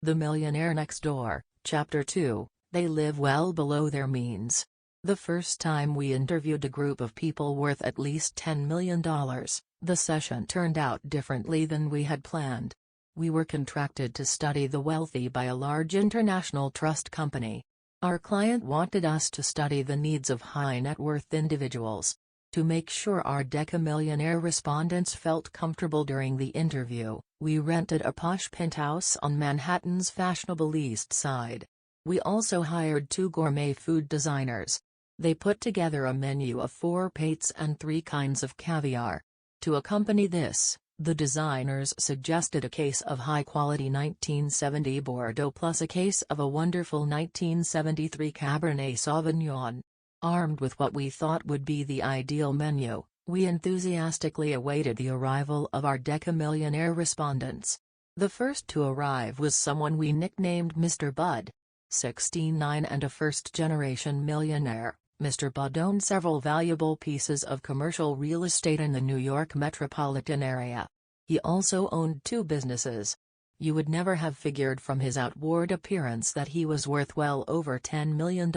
The Millionaire Next Door, Chapter 2, They Live Well Below Their Means. The first time we interviewed a group of people worth at least $10 million, the session turned out differently than we had planned. We were contracted to study the wealthy by a large international trust company. Our client wanted us to study the needs of high-net-worth individuals. To make sure our decamillionaire respondents felt comfortable during the interview, we rented a posh penthouse on Manhattan's fashionable East Side. We also hired 2 gourmet food designers. They put together a menu of 4 pates and 3 kinds of caviar. To accompany this, the designers suggested a case of high-quality 1970 Bordeaux plus a case of a wonderful 1973 Cabernet Sauvignon. Armed with what we thought would be the ideal menu, we enthusiastically awaited the arrival of our decamillionaire respondents. The first to arrive was someone we nicknamed Mr. Bud. 69 and a first-generation millionaire, Mr. Bud owned several valuable pieces of commercial real estate in the New York metropolitan area. He also owned 2 businesses. You would never have figured from his outward appearance that he was worth well over $10 million.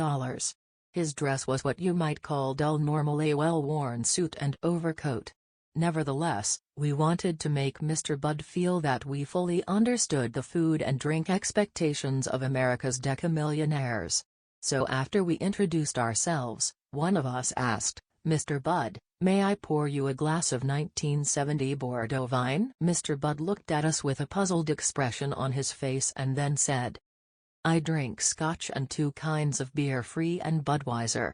His dress was what you might call dull normal, a well-worn suit and overcoat. Nevertheless, we wanted to make Mr. Bud feel that we fully understood the food and drink expectations of America's decamillionaires. So after we introduced ourselves, one of us asked, "Mr. Bud, may I pour you a glass of 1970 Bordeaux wine?" Mr. Bud looked at us with a puzzled expression on his face and then said, "I drink Scotch and 2 kinds of beer, Free and Budweiser."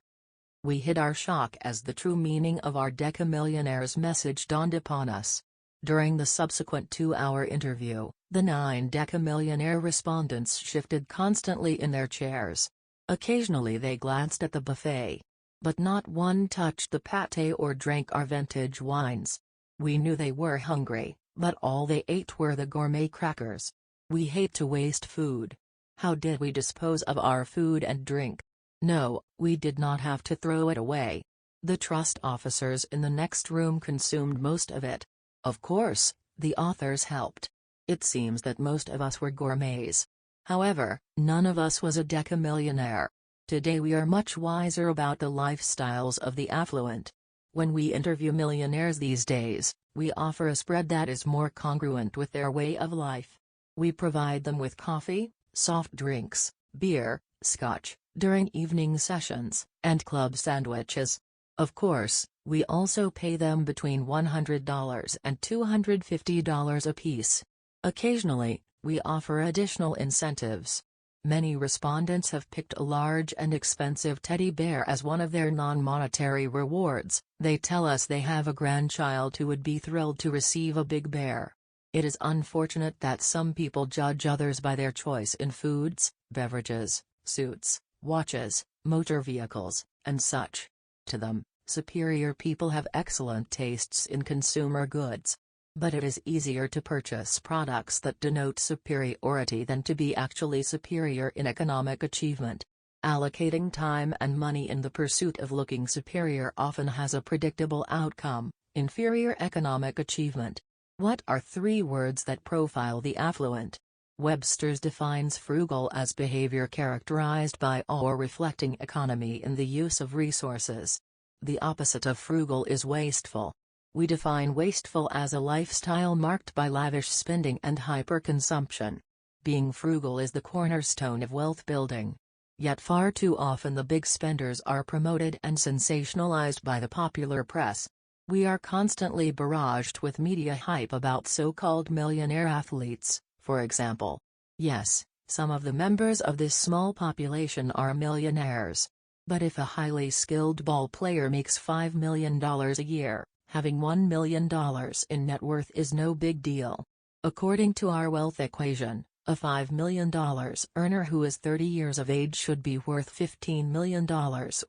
We hid our shock as the true meaning of our decamillionaire's message dawned upon us. During the subsequent 2-hour interview, the 9 decamillionaire respondents shifted constantly in their chairs. Occasionally they glanced at the buffet. But not one touched the pâté or drank our vintage wines. We knew they were hungry, but all they ate were the gourmet crackers. We hate to waste food. How did we dispose of our food and drink? No, we did not have to throw it away. The trust officers in the next room consumed most of it. Of course, the authors helped. It seems that most of us were gourmets. However, none of us was a decamillionaire. Today we are much wiser about the lifestyles of the affluent. When we interview millionaires these days, we offer a spread that is more congruent with their way of life. We provide them with coffee, soft drinks, beer, scotch, during evening sessions, and club sandwiches. Of course, we also pay them between $100 and $250 apiece. Occasionally, we offer additional incentives. Many respondents have picked a large and expensive teddy bear as one of their non-monetary rewards. They tell us they have a grandchild who would be thrilled to receive a big bear. It is unfortunate that some people judge others by their choice in foods, beverages, suits, watches, motor vehicles, and such. To them, superior people have excellent tastes in consumer goods. But it is easier to purchase products that denote superiority than to be actually superior in economic achievement. Allocating time and money in the pursuit of looking superior often has a predictable outcome: inferior economic achievement. What are 3 words that profile the affluent? Webster's defines frugal as behavior characterized by or reflecting economy in the use of resources. The opposite of frugal is wasteful. We define wasteful as a lifestyle marked by lavish spending and hyperconsumption. Being frugal is the cornerstone of wealth building. Yet far too often the big spenders are promoted and sensationalized by the popular press. We are constantly barraged with media hype about so-called millionaire athletes, for example. Yes, some of the members of this small population are millionaires. But if a highly skilled ball player makes $5 million a year, having $1 million in net worth is no big deal. According to our wealth equation, a $5 million earner who is 30 years of age should be worth $15 million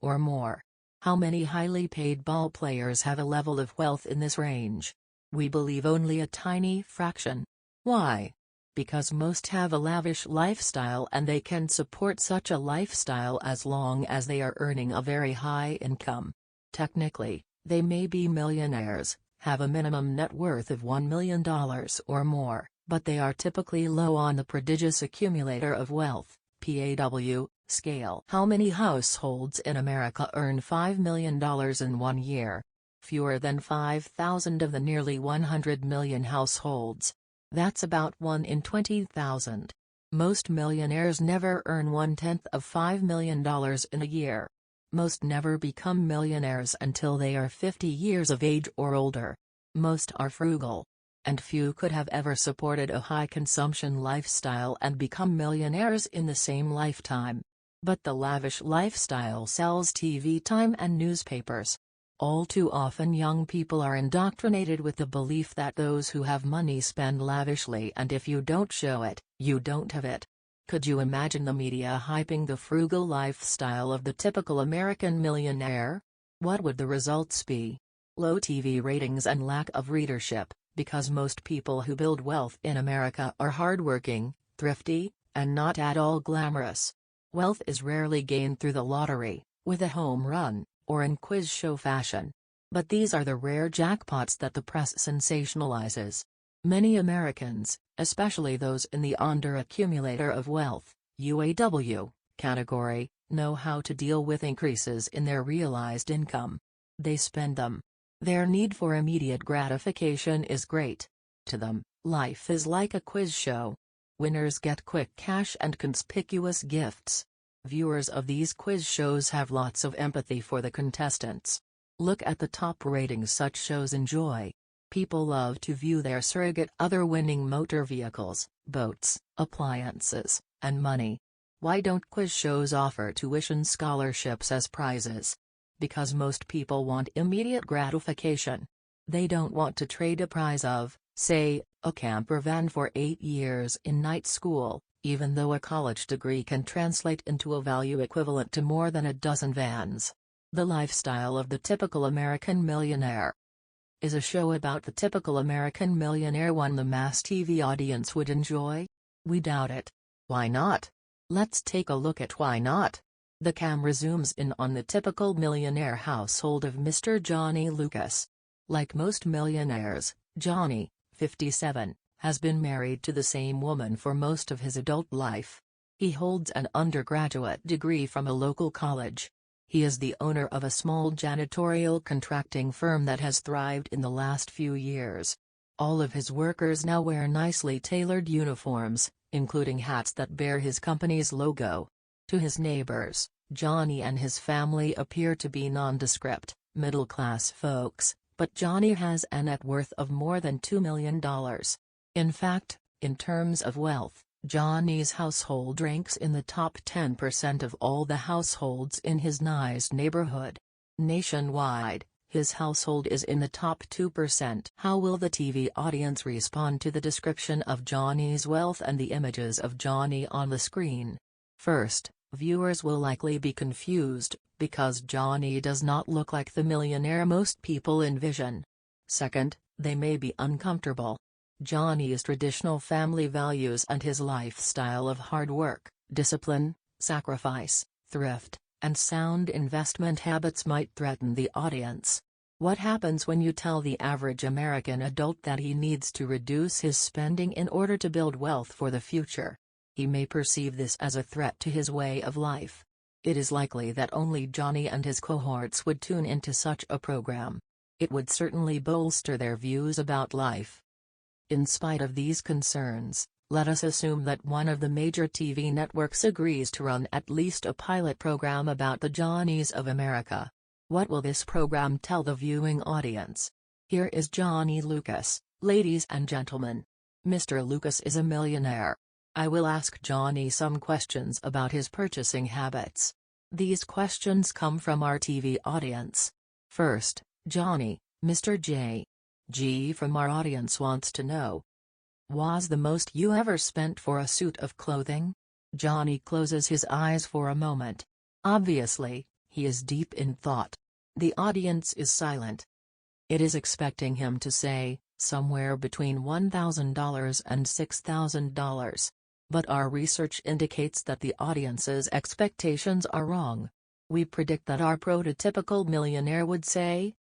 or more. How many highly paid ball players have a level of wealth in this range? We believe only a tiny fraction. Why? Because most have a lavish lifestyle and they can support such a lifestyle as long as they are earning a very high income. Technically, they may be millionaires, have a minimum net worth of $1 million or more, but they are typically low on the prodigious accumulator of wealth (PAW) scale. How many households in America earn $5 million in 1 year? Fewer than 5,000 of the nearly 100 million households. That's about 1 in 20,000. Most millionaires never earn 1/10 of $5 million in a year. Most never become millionaires until they are 50 years of age or older. Most are frugal. And few could have ever supported a high-consumption lifestyle and become millionaires in the same lifetime. But the lavish lifestyle sells TV time and newspapers. All too often young people are indoctrinated with the belief that those who have money spend lavishly, and if you don't show it, you don't have it. Could you imagine the media hyping the frugal lifestyle of the typical American millionaire? What would the results be? Low TV ratings and lack of readership, because most people who build wealth in America are hardworking, thrifty, and not at all glamorous. Wealth is rarely gained through the lottery, with a home run, or in quiz show fashion. But these are the rare jackpots that the press sensationalizes. Many Americans, especially those in the under-accumulator of wealth (UAW) category, know how to deal with increases in their realized income. They spend them. Their need for immediate gratification is great. To them, life is like a quiz show. Winners get quick cash and conspicuous gifts. Viewers of these quiz shows have lots of empathy for the contestants. Look at the top ratings such shows enjoy. People love to view their surrogate other winning motor vehicles, boats, appliances, and money. Why don't quiz shows offer tuition scholarships as prizes? Because most people want immediate gratification. They don't want to trade a prize of, say, a camper van for 8 years in night school, even though a college degree can translate into a value equivalent to more than a dozen vans. The lifestyle of the typical American millionaire. Is a show about the typical American millionaire one the mass TV audience would enjoy? We doubt it. Why not? Let's take a look at why not. The camera zooms in on the typical millionaire household of Mr. Johnny Lucas. Like most millionaires, Johnny, 57, has been married to the same woman for most of his adult life. He holds an undergraduate degree from a local college. He is the owner of a small janitorial contracting firm that has thrived in the last few years. All of his workers now wear nicely tailored uniforms, including hats that bear his company's logo. To his neighbors, Johnny and his family appear to be nondescript, middle-class folks, but Johnny has a net worth of more than $2 million. In fact, in terms of wealth, Johnny's household ranks in the top 10% of all the households in his nice neighborhood. Nationwide, his household is in the top 2%. How will the TV audience respond to the description of Johnny's wealth and the images of Johnny on the screen? First, viewers will likely be confused, because Johnny does not look like the millionaire most people envision. Second, they may be uncomfortable. Johnny's traditional family values and his lifestyle of hard work, discipline, sacrifice, thrift, and sound investment habits might threaten the audience. What happens when you tell the average American adult that he needs to reduce his spending in order to build wealth for the future? He may perceive this as a threat to his way of life. It is likely that only Johnny and his cohorts would tune into such a program. It would certainly bolster their views about life. In spite of these concerns, let us assume that one of the major TV networks agrees to run at least a pilot program about the Johnnies of America. What will this program tell the viewing audience? Here is Johnny Lucas, ladies and gentlemen. Mr. Lucas is a millionaire. I will ask Johnny some questions about his purchasing habits. These questions come from our TV audience. First, Johnny, Mr. J. G from our audience wants to know. Was the most you ever spent for a suit of clothing? Johnny closes his eyes for a moment. Obviously, he is deep in thought. The audience is silent. It is expecting him to say, somewhere between $1,000 and $6,000. But our research indicates that the audience's expectations are wrong. We predict that our prototypical millionaire would say,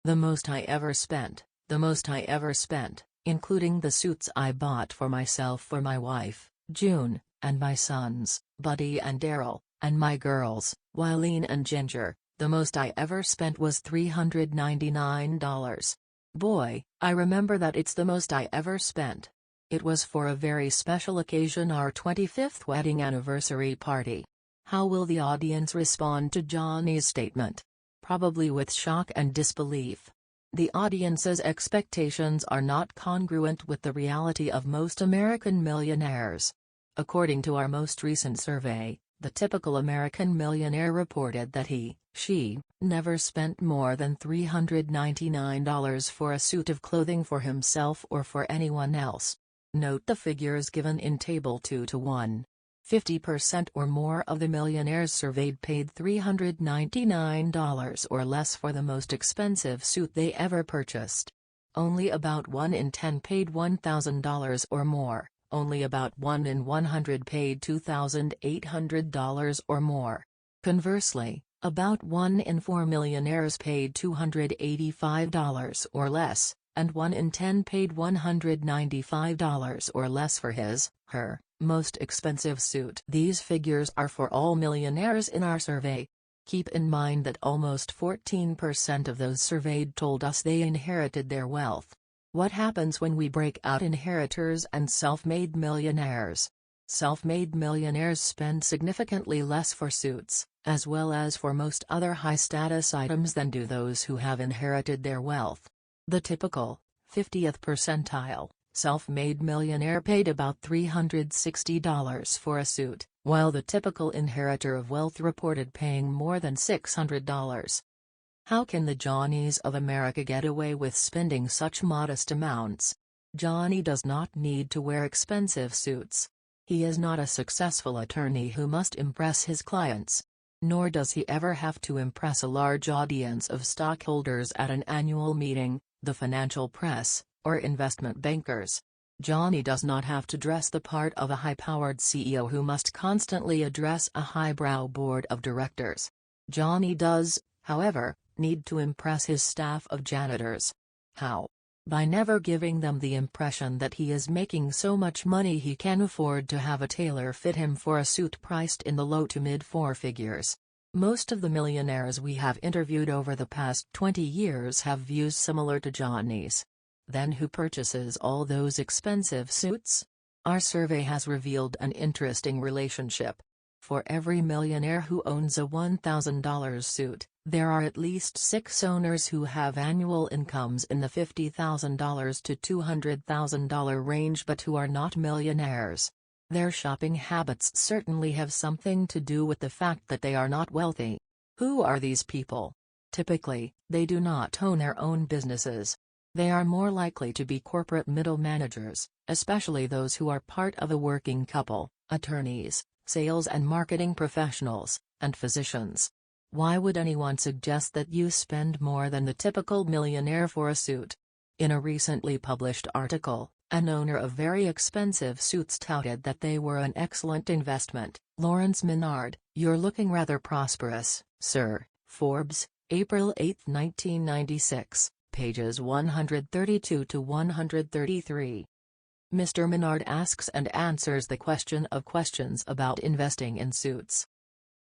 the most I ever spent, the most I ever spent, including the suits I bought for myself, for my wife, June, and my sons, Buddy and Daryl, and my girls, Wileen and Ginger. The most I ever spent was $399. Boy, I remember that. It's the most I ever spent. It was for a very special occasion, our 25th wedding anniversary party. How will the audience respond to Johnny's statement? Probably with shock and disbelief. The audience's expectations are not congruent with the reality of most American millionaires. According to our most recent survey, the typical American millionaire reported that she never spent more than $399 for a suit of clothing for himself or for anyone else. Note the figures given in Table 2 to 1. 50% or more of the millionaires surveyed paid $399 or less for the most expensive suit they ever purchased. Only about 1 in 10 paid $1,000 or more. Only about 1 in 100 paid $2,800 or more. Conversely, about 1 in 4 millionaires paid $285 or less, and 1 in 10 paid $195 or less for her most expensive suit. These figures are for all millionaires in our survey. Keep in mind that almost 14% of those surveyed told us they inherited their wealth. What happens when we break out inheritors and self-made millionaires? Self-made millionaires spend significantly less for suits, as well as for most other high-status items, than do those who have inherited their wealth. The typical 50th percentile self-made millionaire paid about $360 for a suit, while the typical inheritor of wealth reported paying more than $600. How can the Johnnies of America get away with spending such modest amounts? Johnny does not need to wear expensive suits. He is not a successful attorney who must impress his clients. Nor does he ever have to impress a large audience of stockholders at an annual meeting, the financial press, or investment bankers. Johnny does not have to dress the part of a high-powered CEO who must constantly address a highbrow board of directors. Johnny does, however, need to impress his staff of janitors. How? By never giving them the impression that he is making so much money he can afford to have a tailor fit him for a suit priced in the low to mid four figures. Most of the millionaires we have interviewed over the past 20 years have views similar to Johnny's. Then who purchases all those expensive suits? Our survey has revealed an interesting relationship. For every millionaire who owns a $1,000 suit, there are at least 6 owners who have annual incomes in the $50,000 to $200,000 range but who are not millionaires. Their shopping habits certainly have something to do with the fact that they are not wealthy. Who are these people? Typically, they do not own their own businesses. They are more likely to be corporate middle managers, especially those who are part of a working couple, attorneys, sales and marketing professionals, and physicians. Why would anyone suggest that you spend more than the typical millionaire for a suit? In a recently published article, an owner of very expensive suits touted that they were an excellent investment. Lawrence Menard, you're looking rather prosperous, sir. Forbes, April 8, 1996, pages 132 to 133. Mr. Menard asks and answers the question of questions about investing in suits.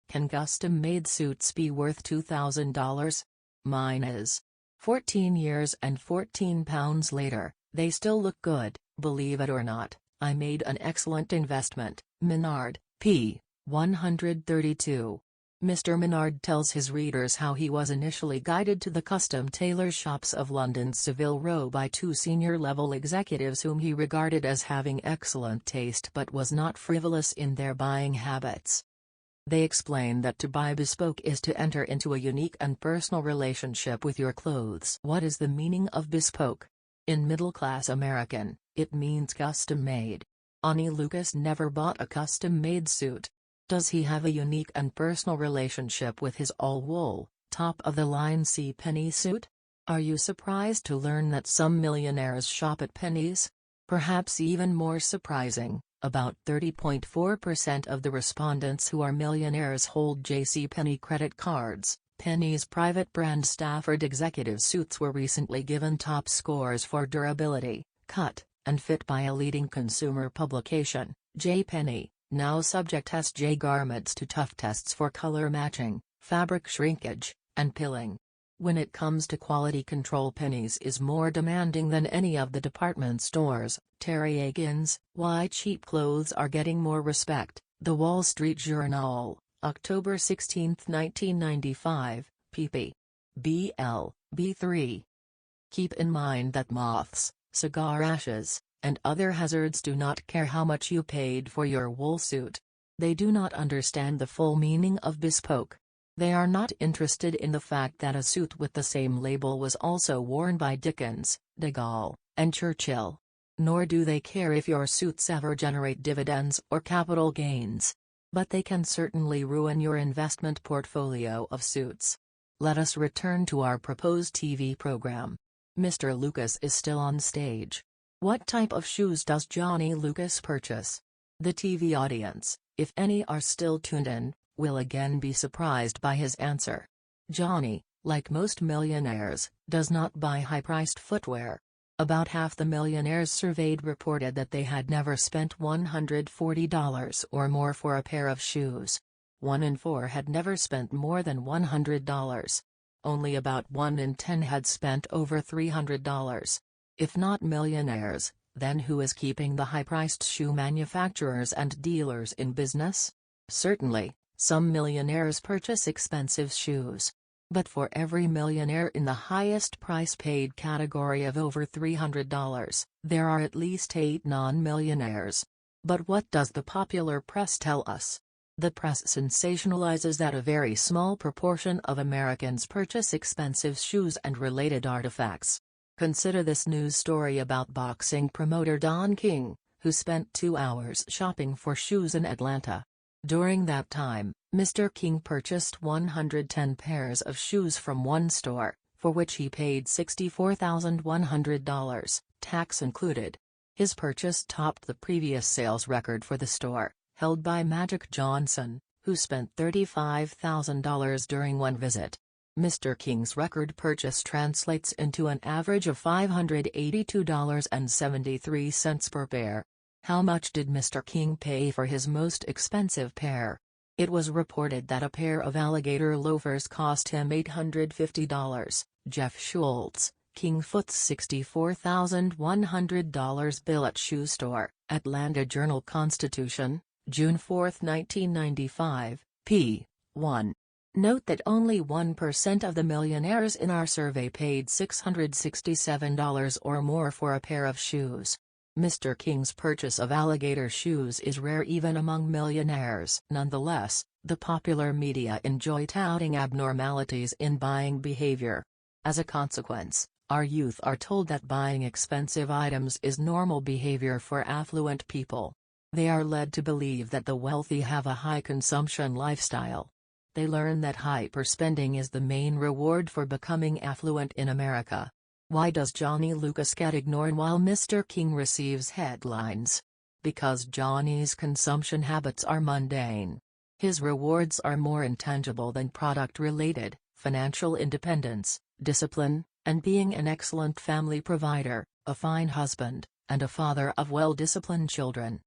Can custom-made suits be worth $2,000? Mine is. 14 years and 14 pounds later, they still look good. Believe it or not, I made an excellent investment. Menard, p. 132. Mr. Menard tells his readers how he was initially guided to the custom tailor shops of London's Savile Row by 2 senior-level executives whom he regarded as having excellent taste but was not frivolous in their buying habits. They explain that to buy bespoke is to enter into a unique and personal relationship with your clothes. What is the meaning of bespoke? In middle-class American, it means custom-made. Ani Lucas never bought a custom-made suit. Does he have a unique and personal relationship with his all-wool, top-of-the-line C. Penny suit? Are you surprised to learn that some millionaires shop at Penny's? Perhaps even more surprising, about 30.4% of the respondents who are millionaires hold JCPenney credit cards. Penny's private brand Stafford executive suits were recently given top scores for durability, cut, and fit by a leading consumer publication, J. Now subject SJ garments to tough tests for color matching, fabric shrinkage, and pilling. When it comes to quality control, Penny's is more demanding than any of the department stores. Terry Agins, Why Cheap Clothes Are Getting More Respect, The Wall Street Journal, October 16, 1995, pp. BL, B3. Keep in mind that moths, cigar ashes, and other hazards do not care how much you paid for your wool suit. They do not understand the full meaning of bespoke. They are not interested in the fact that a suit with the same label was also worn by Dickens, de Gaulle, and Churchill. Nor do they care if your suits ever generate dividends or capital gains. But they can certainly ruin your investment portfolio of suits. Let us return to our proposed TV program. Mr. Lucas is still on stage. What type of shoes does Johnny Lucas purchase? The TV audience, if any are still tuned in, will again be surprised by his answer. Johnny, like most millionaires, does not buy high-priced footwear. About half the millionaires surveyed reported that they had never spent $140 or more for a pair of shoes. 1 in 4 had never spent more than $100. Only about 1 in 10 had spent over $300. If not millionaires, then who is keeping the high-priced shoe manufacturers and dealers in business? Certainly, some millionaires purchase expensive shoes. But for every millionaire in the highest price paid category of over $300, there are at least 8 non-millionaires. But what does the popular press tell us? The press sensationalizes that a very small proportion of Americans purchase expensive shoes and related artifacts. Consider this news story about boxing promoter Don King, who spent 2 hours shopping for shoes in Atlanta. During that time, Mr. King purchased 110 pairs of shoes from one store, for which he paid $64,100, tax included. His purchase topped the previous sales record for the store, held by Magic Johnson, who spent $35,000 during one visit. Mr. King's record purchase translates into an average of $582.73 per pair. How much did Mr. King pay for his most expensive pair? It was reported that a pair of alligator loafers cost him $850. Jeff Schultz, King Foot's $64,100 bill at shoe store, Atlanta Journal-Constitution, June 4, 1995, p. 1. Note that only 1% of the millionaires in our survey paid $667 or more for a pair of shoes. Mr. King's purchase of alligator shoes is rare even among millionaires. Nonetheless, the popular media enjoy touting abnormalities in buying behavior. As a consequence, our youth are told that buying expensive items is normal behavior for affluent people. They are led to believe that the wealthy have a high consumption lifestyle. They learn that hyperspending is the main reward for becoming affluent in America. Why does Johnny Lucas get ignored while Mr. King receives headlines? Because Johnny's consumption habits are mundane. His rewards are more intangible than product-related: financial independence, discipline, and being an excellent family provider, a fine husband, and a father of well-disciplined children.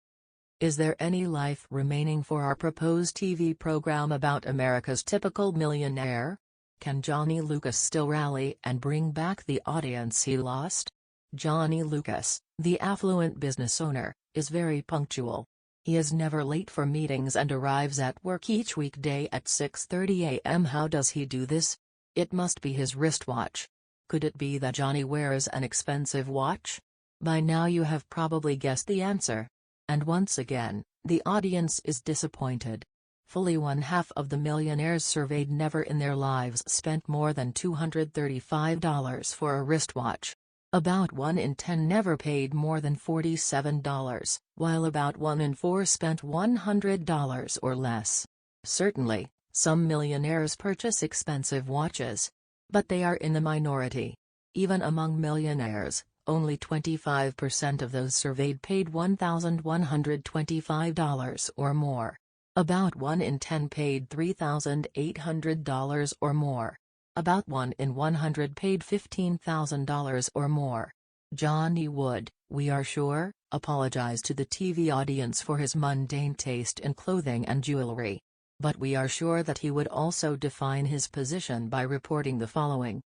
Is there any life remaining for our proposed TV program about America's typical millionaire? Can Johnny Lucas still rally and bring back the audience he lost? Johnny Lucas, the affluent business owner, is very punctual. He is never late for meetings and arrives at work each weekday at 6:30 a.m. How does he do this? It must be his wristwatch. Could it be that Johnny wears an expensive watch? By now you have probably guessed the answer. And once again, the audience is disappointed. Fully 1/2 of the millionaires surveyed never in their lives spent more than $235 for a wristwatch. About 1 in 10 never paid more than $47, while about 1 in 4 spent $100 or less. Certainly, some millionaires purchase expensive watches. But they are in the minority. Even among millionaires, only 25% of those surveyed paid $1,125 or more. About 1 in 10 paid $3,800 or more. About 1 in 100 paid $15,000 or more. Johnny Wood, We are sure, apologized to the TV audience for his mundane taste in clothing and jewelry. But we are sure that he would also define his position by reporting the following.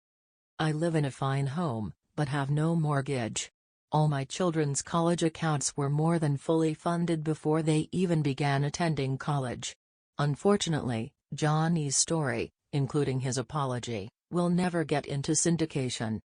I live in a fine home, but have no mortgage. All my children's college accounts were more than fully funded before they even began attending college. Unfortunately, Johnny's story, including his apology, will never get into syndication.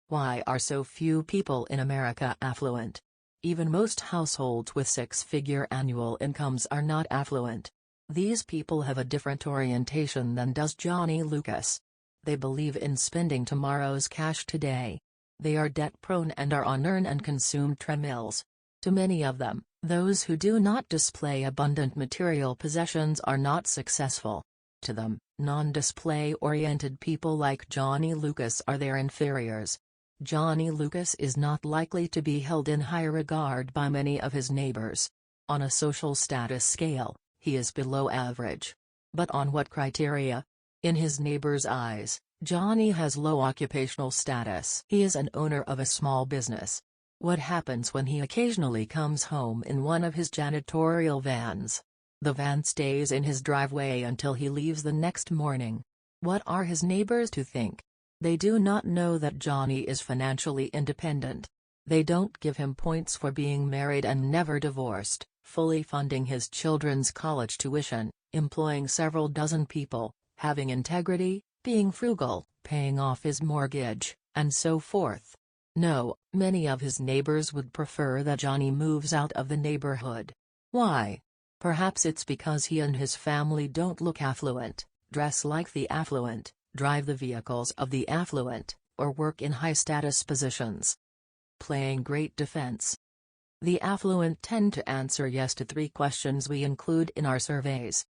Why are so few people in America affluent? Even most households with six-figure annual incomes are not affluent. These people have a different orientation than does Johnny Lucas. They believe in spending tomorrow's cash today. They are debt-prone and are on earn and consume treadmills. To many of them, those who do not display abundant material possessions are not successful. To them, non-display-oriented people like Johnny Lucas are their inferiors. Johnny Lucas is not likely to be held in high regard by many of his neighbors. On a social status scale, he is below average. But on what criteria? In his neighbors' eyes, Johnny has low occupational status. He is an owner of a small business. What happens when he occasionally comes home in one of his janitorial vans? The van stays in his driveway until he leaves the next morning. What are his neighbors to think? They do not know that Johnny is financially independent. They don't give him points for being married and never divorced, fully funding his children's college tuition, employing several dozen people, having integrity, being frugal, paying off his mortgage, and so forth. No, many of his neighbors would prefer that Johnny moves out of the neighborhood. Why? Perhaps it's because he and his family don't look affluent, dress like the affluent, drive the vehicles of the affluent, or work in high-status positions. Playing great defense. The affluent tend to answer yes to 3 questions we include in our surveys.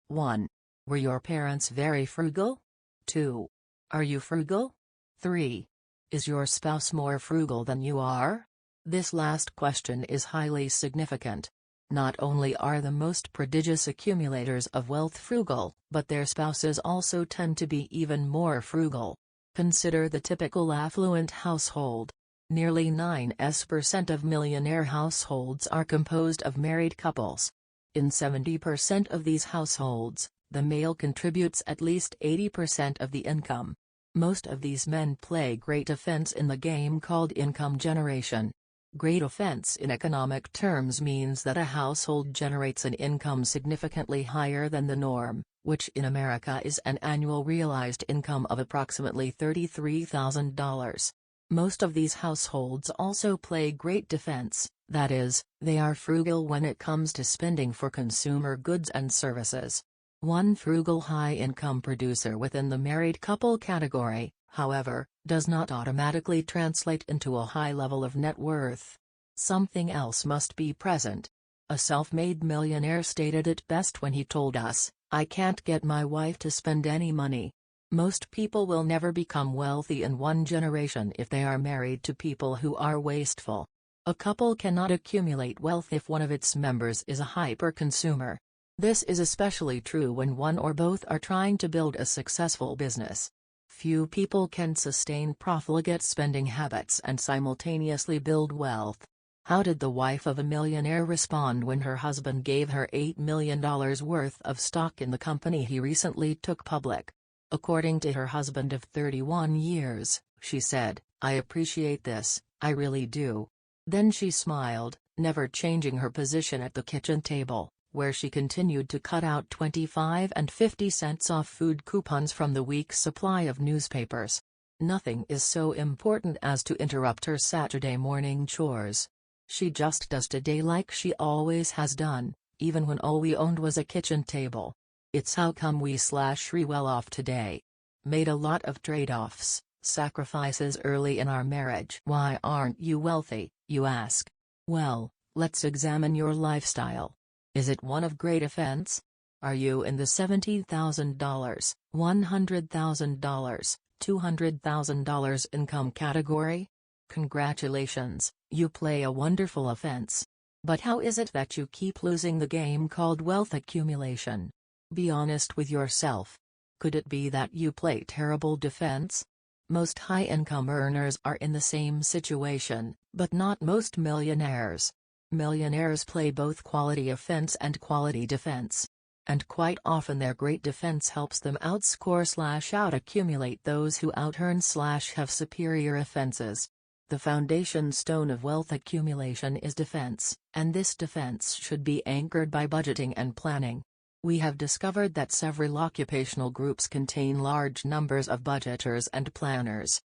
1. Were your parents very frugal? 2. Are you frugal? 3. Is your spouse more frugal than you are? This last question is highly significant. Not only are the most prodigious accumulators of wealth frugal, but their spouses also tend to be even more frugal. Consider the typical affluent household. Nearly 9% of millionaire households are composed of married couples. In 70% of these households, the male contributes at least 80% of the income. Most of these men play great offense in the game called income generation. Great offense in economic terms means that a household generates an income significantly higher than the norm, which in America is an annual realized income of approximately $33,000. Most of these households also play great defense, that is, they are frugal when it comes to spending for consumer goods and services. One frugal high-income producer within the married couple category, however, does not automatically translate into a high level of net worth. Something else must be present. A self-made millionaire stated it best when he told us, "I can't get my wife to spend any money." Most people will never become wealthy in one generation if they are married to people who are wasteful. A couple cannot accumulate wealth if one of its members is a hyper-consumer. This is especially true when one or both are trying to build a successful business. Few people can sustain profligate spending habits and simultaneously build wealth. How did the wife of a millionaire respond when her husband gave her $8 million worth of stock in the company he recently took public? According to her husband of 31 years, she said, "I appreciate this, I really do." Then she smiled, never changing her position at the kitchen table, where she continued to cut out 25 and 50 cents off food coupons from the week's supply of newspapers. Nothing is so important as to interrupt her Saturday morning chores. She just does today like she always has done, even when all we owned was a kitchen table. It's how come we / well off today. Made a lot of trade-offs, sacrifices early in our marriage. Why aren't you wealthy, you ask? Well, let's examine your lifestyle. Is it one of great offense? Are you in the $70,000, $100,000, $200,000 income category? Congratulations, you play a wonderful offense. But how is it that you keep losing the game called wealth accumulation? Be honest with yourself. Could it be that you play terrible defense? Most high-income earners are in the same situation, but not most millionaires. Millionaires play both quality offense and quality defense. And quite often their great defense helps them outscore/out-accumulate those who out-earn/have superior offenses. The foundation stone of wealth accumulation is defense, and this defense should be anchored by budgeting and planning. We have discovered that several occupational groups contain large numbers of budgeters and planners.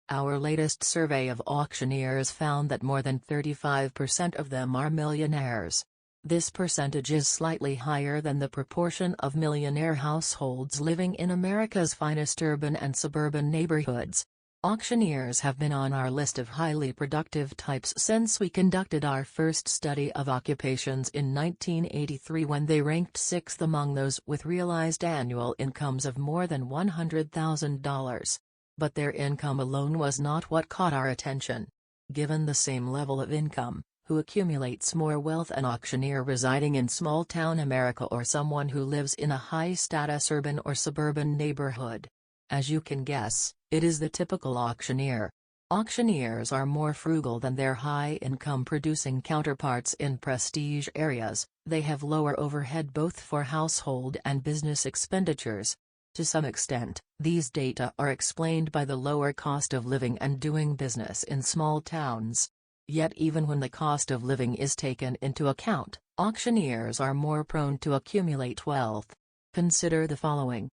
Our latest survey of auctioneers found that more than 35% of them are millionaires. This percentage is slightly higher than the proportion of millionaire households living in America's finest urban and suburban neighborhoods. Auctioneers have been on our list of highly productive types since we conducted our first study of occupations in 1983, when they ranked 6th among those with realized annual incomes of more than $100,000. But their income alone was not what caught our attention. Given the same level of income, who accumulates more wealth, an auctioneer residing in small-town America or someone who lives in a high-status urban or suburban neighborhood? As you can guess, it is the typical auctioneer. Auctioneers are more frugal than their high-income producing counterparts in prestige areas. They have lower overhead both for household and business expenditures. To some extent, these data are explained by the lower cost of living and doing business in small towns. Yet even when the cost of living is taken into account, auctioneers are more prone to accumulate wealth. Consider the following.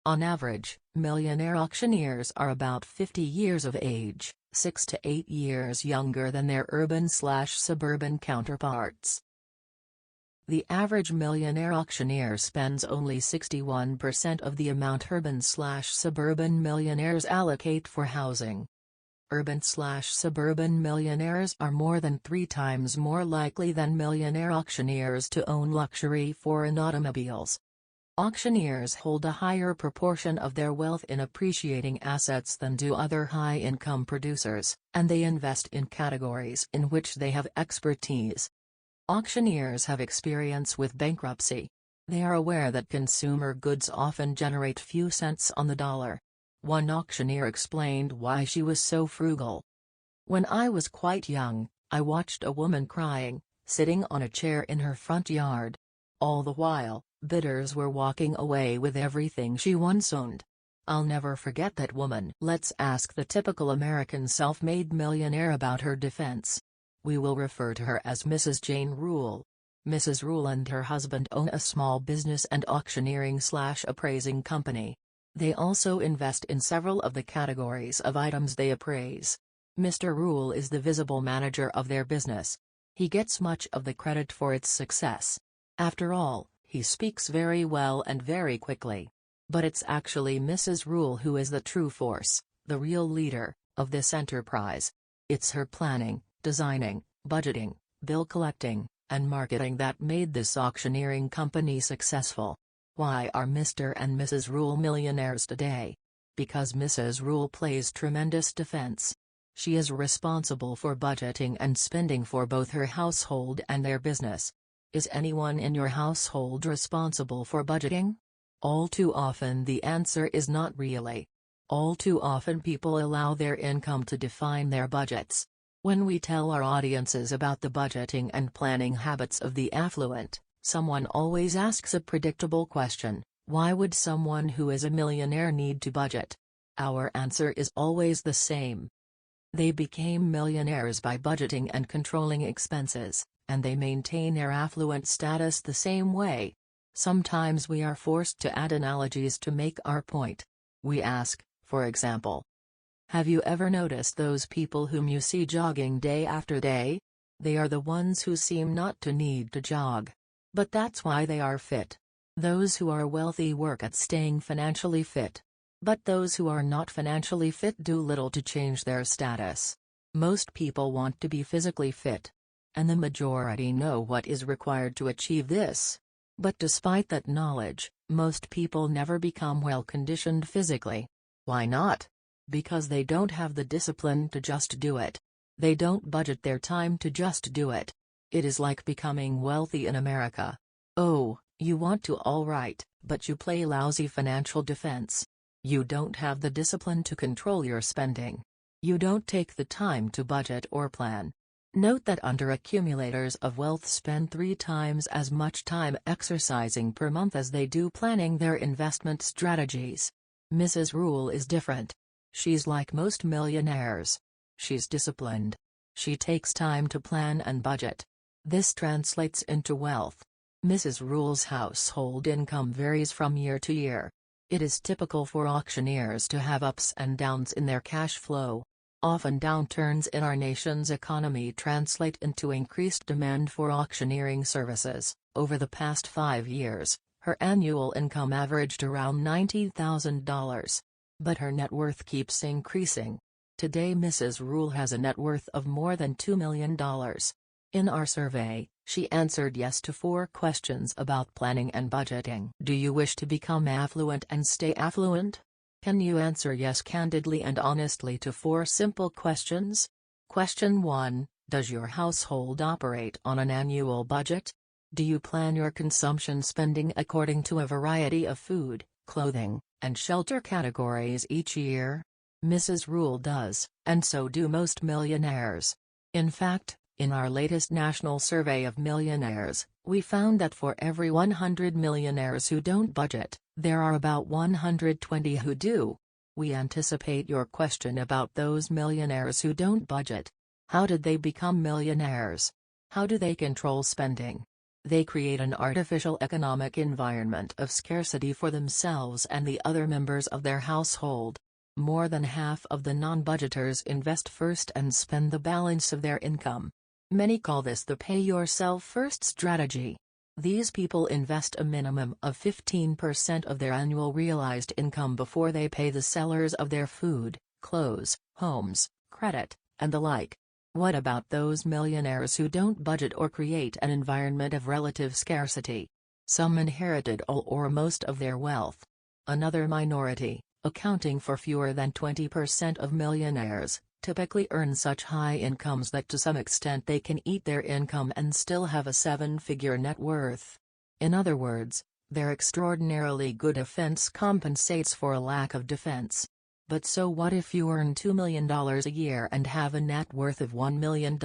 On average, millionaire auctioneers are about 50 years of age, 6 to 8 years younger than their urban/suburban counterparts. The average millionaire auctioneer spends only 61% of the amount urban/suburban millionaires allocate for housing. Urban/suburban millionaires are more than 3 times more likely than millionaire auctioneers to own luxury foreign automobiles. Auctioneers hold a higher proportion of their wealth in appreciating assets than do other high-income producers, and they invest in categories in which they have expertise. Auctioneers have experience with bankruptcy. They are aware that consumer goods often generate few cents on the dollar. One auctioneer explained why she was so frugal. "When I was quite young, I watched a woman crying, sitting on a chair in her front yard. All the while, bidders were walking away with everything she once owned. I'll never forget that woman." Let's ask the typical American self-made millionaire about her defense. We will refer to her as Mrs. Jane Rule. Mrs. Rule and her husband own a small business and auctioneering/appraising company. They also invest in several of the categories of items they appraise. Mr. Rule is the visible manager of their business. He gets much of the credit for its success. After all, he speaks very well and very quickly. But it's actually Mrs. Rule who is the true force, the real leader, of this enterprise. It's her planning, designing, budgeting, bill collecting, and marketing that made this auctioneering company successful. Why are Mr. and Mrs. Rule millionaires today? Because Mrs. Rule plays tremendous defense. She is responsible for budgeting and spending for both her household and their business. Is anyone in your household responsible for budgeting? All too often the answer is not really. All too often people allow their income to define their budgets. When we tell our audiences about the budgeting and planning habits of the affluent, someone always asks a predictable question: why would someone who is a millionaire need to budget? Our answer is always the same. They became millionaires by budgeting and controlling expenses, and they maintain their affluent status the same way. Sometimes we are forced to add analogies to make our point. We ask, for example, have you ever noticed those people whom you see jogging day after day? They are the ones who seem not to need to jog. But that's why they are fit. Those who are wealthy work at staying financially fit. But those who are not financially fit do little to change their status. Most people want to be physically fit. And the majority know what is required to achieve this. But despite that knowledge, most people never become well-conditioned physically. Why not? Because they don't have the discipline to just do it. They don't budget their time to just do it. It is like becoming wealthy in America. Oh, you want to, all right, but you play lousy financial defense. You don't have the discipline to control your spending. You don't take the time to budget or plan. Note that under-accumulators of wealth spend 3 times as much time exercising per month as they do planning their investment strategies. Mrs. Rule is different. She's like most millionaires. She's disciplined. She takes time to plan and budget. This translates into wealth. Mrs. Rule's household income varies from year to year. It is typical for auctioneers to have ups and downs in their cash flow. Often downturns in our nation's economy translate into increased demand for auctioneering services. Over the past 5 years, her annual income averaged around $90,000. But her net worth keeps increasing. Today Mrs. Rule has a net worth of more than $2 million. In our survey, she answered yes to 4 questions about planning and budgeting. Do you wish to become affluent and stay affluent? Can you answer yes candidly and honestly to 4 simple questions? Question 1, does your household operate on an annual budget? Do you plan your consumption spending according to a variety of food, clothing, and shelter categories each year? Mrs. Rule does, and so do most millionaires. In fact, in our latest national survey of millionaires, we found that for every 100 millionaires who don't budget, there are about 120 who do. We anticipate your question about those millionaires who don't budget. How did they become millionaires? How do they control spending? They create an artificial economic environment of scarcity for themselves and the other members of their household. More than half of the non-budgeters invest first and spend the balance of their income. Many call this the pay-yourself-first strategy. These people invest a minimum of 15% of their annual realized income before they pay the sellers of their food, clothes, homes, credit, and the like. What about those millionaires who don't budget or create an environment of relative scarcity? Some inherited all or most of their wealth. Another minority, accounting for fewer than 20% of millionaires, typically earn such high incomes that to some extent they can eat their income and still have a 7-figure net worth. In other words, their extraordinarily good offense compensates for a lack of defense. But so what if you earn $2 million a year and have a net worth of $1 million?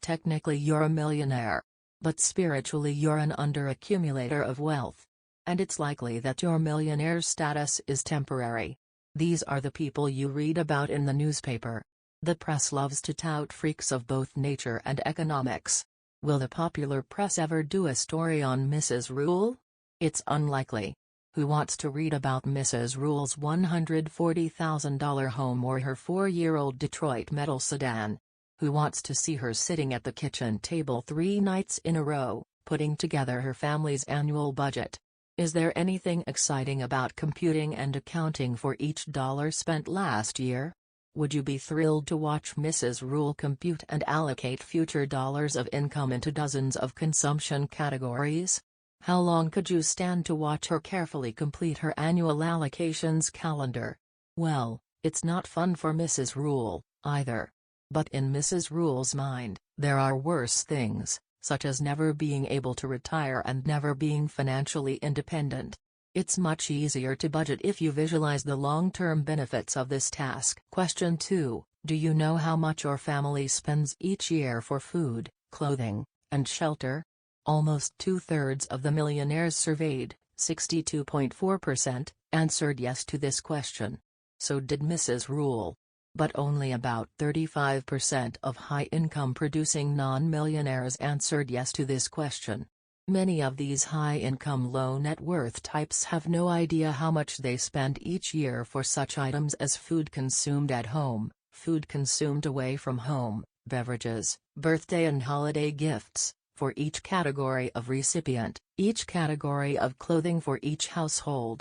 Technically you're a millionaire. But spiritually you're an under-accumulator of wealth. And it's likely that your millionaire status is temporary. These are the people you read about in the newspaper. The press loves to tout freaks of both nature and economics. Will the popular press ever do a story on Mrs. Rule? It's unlikely. Who wants to read about Mrs. Rule's $140,000 home or her 4-year-old Detroit metal sedan? Who wants to see her sitting at the kitchen table 3 nights in a row, putting together her family's annual budget? Is there anything exciting about computing and accounting for each dollar spent last year? Would you be thrilled to watch Mrs. Rule compute and allocate future dollars of income into dozens of consumption categories? How long could you stand to watch her carefully complete her annual allocations calendar? Well, it's not fun for Mrs. Rule, either. But in Mrs. Rule's mind, there are worse things, such as never being able to retire and never being financially independent. It's much easier to budget if you visualize the long-term benefits of this task. Question 2, do you know how much your family spends each year for food, clothing, and shelter? Almost 2/3 of the millionaires surveyed, 62.4%, answered yes to this question. So did Mrs. Rule. But only about 35% of high-income producing non-millionaires answered yes to this question. Many of these high-income low-net-worth types have no idea how much they spend each year for such items as food consumed at home, food consumed away from home, beverages, birthday and holiday gifts, for each category of recipient, each category of clothing for each household.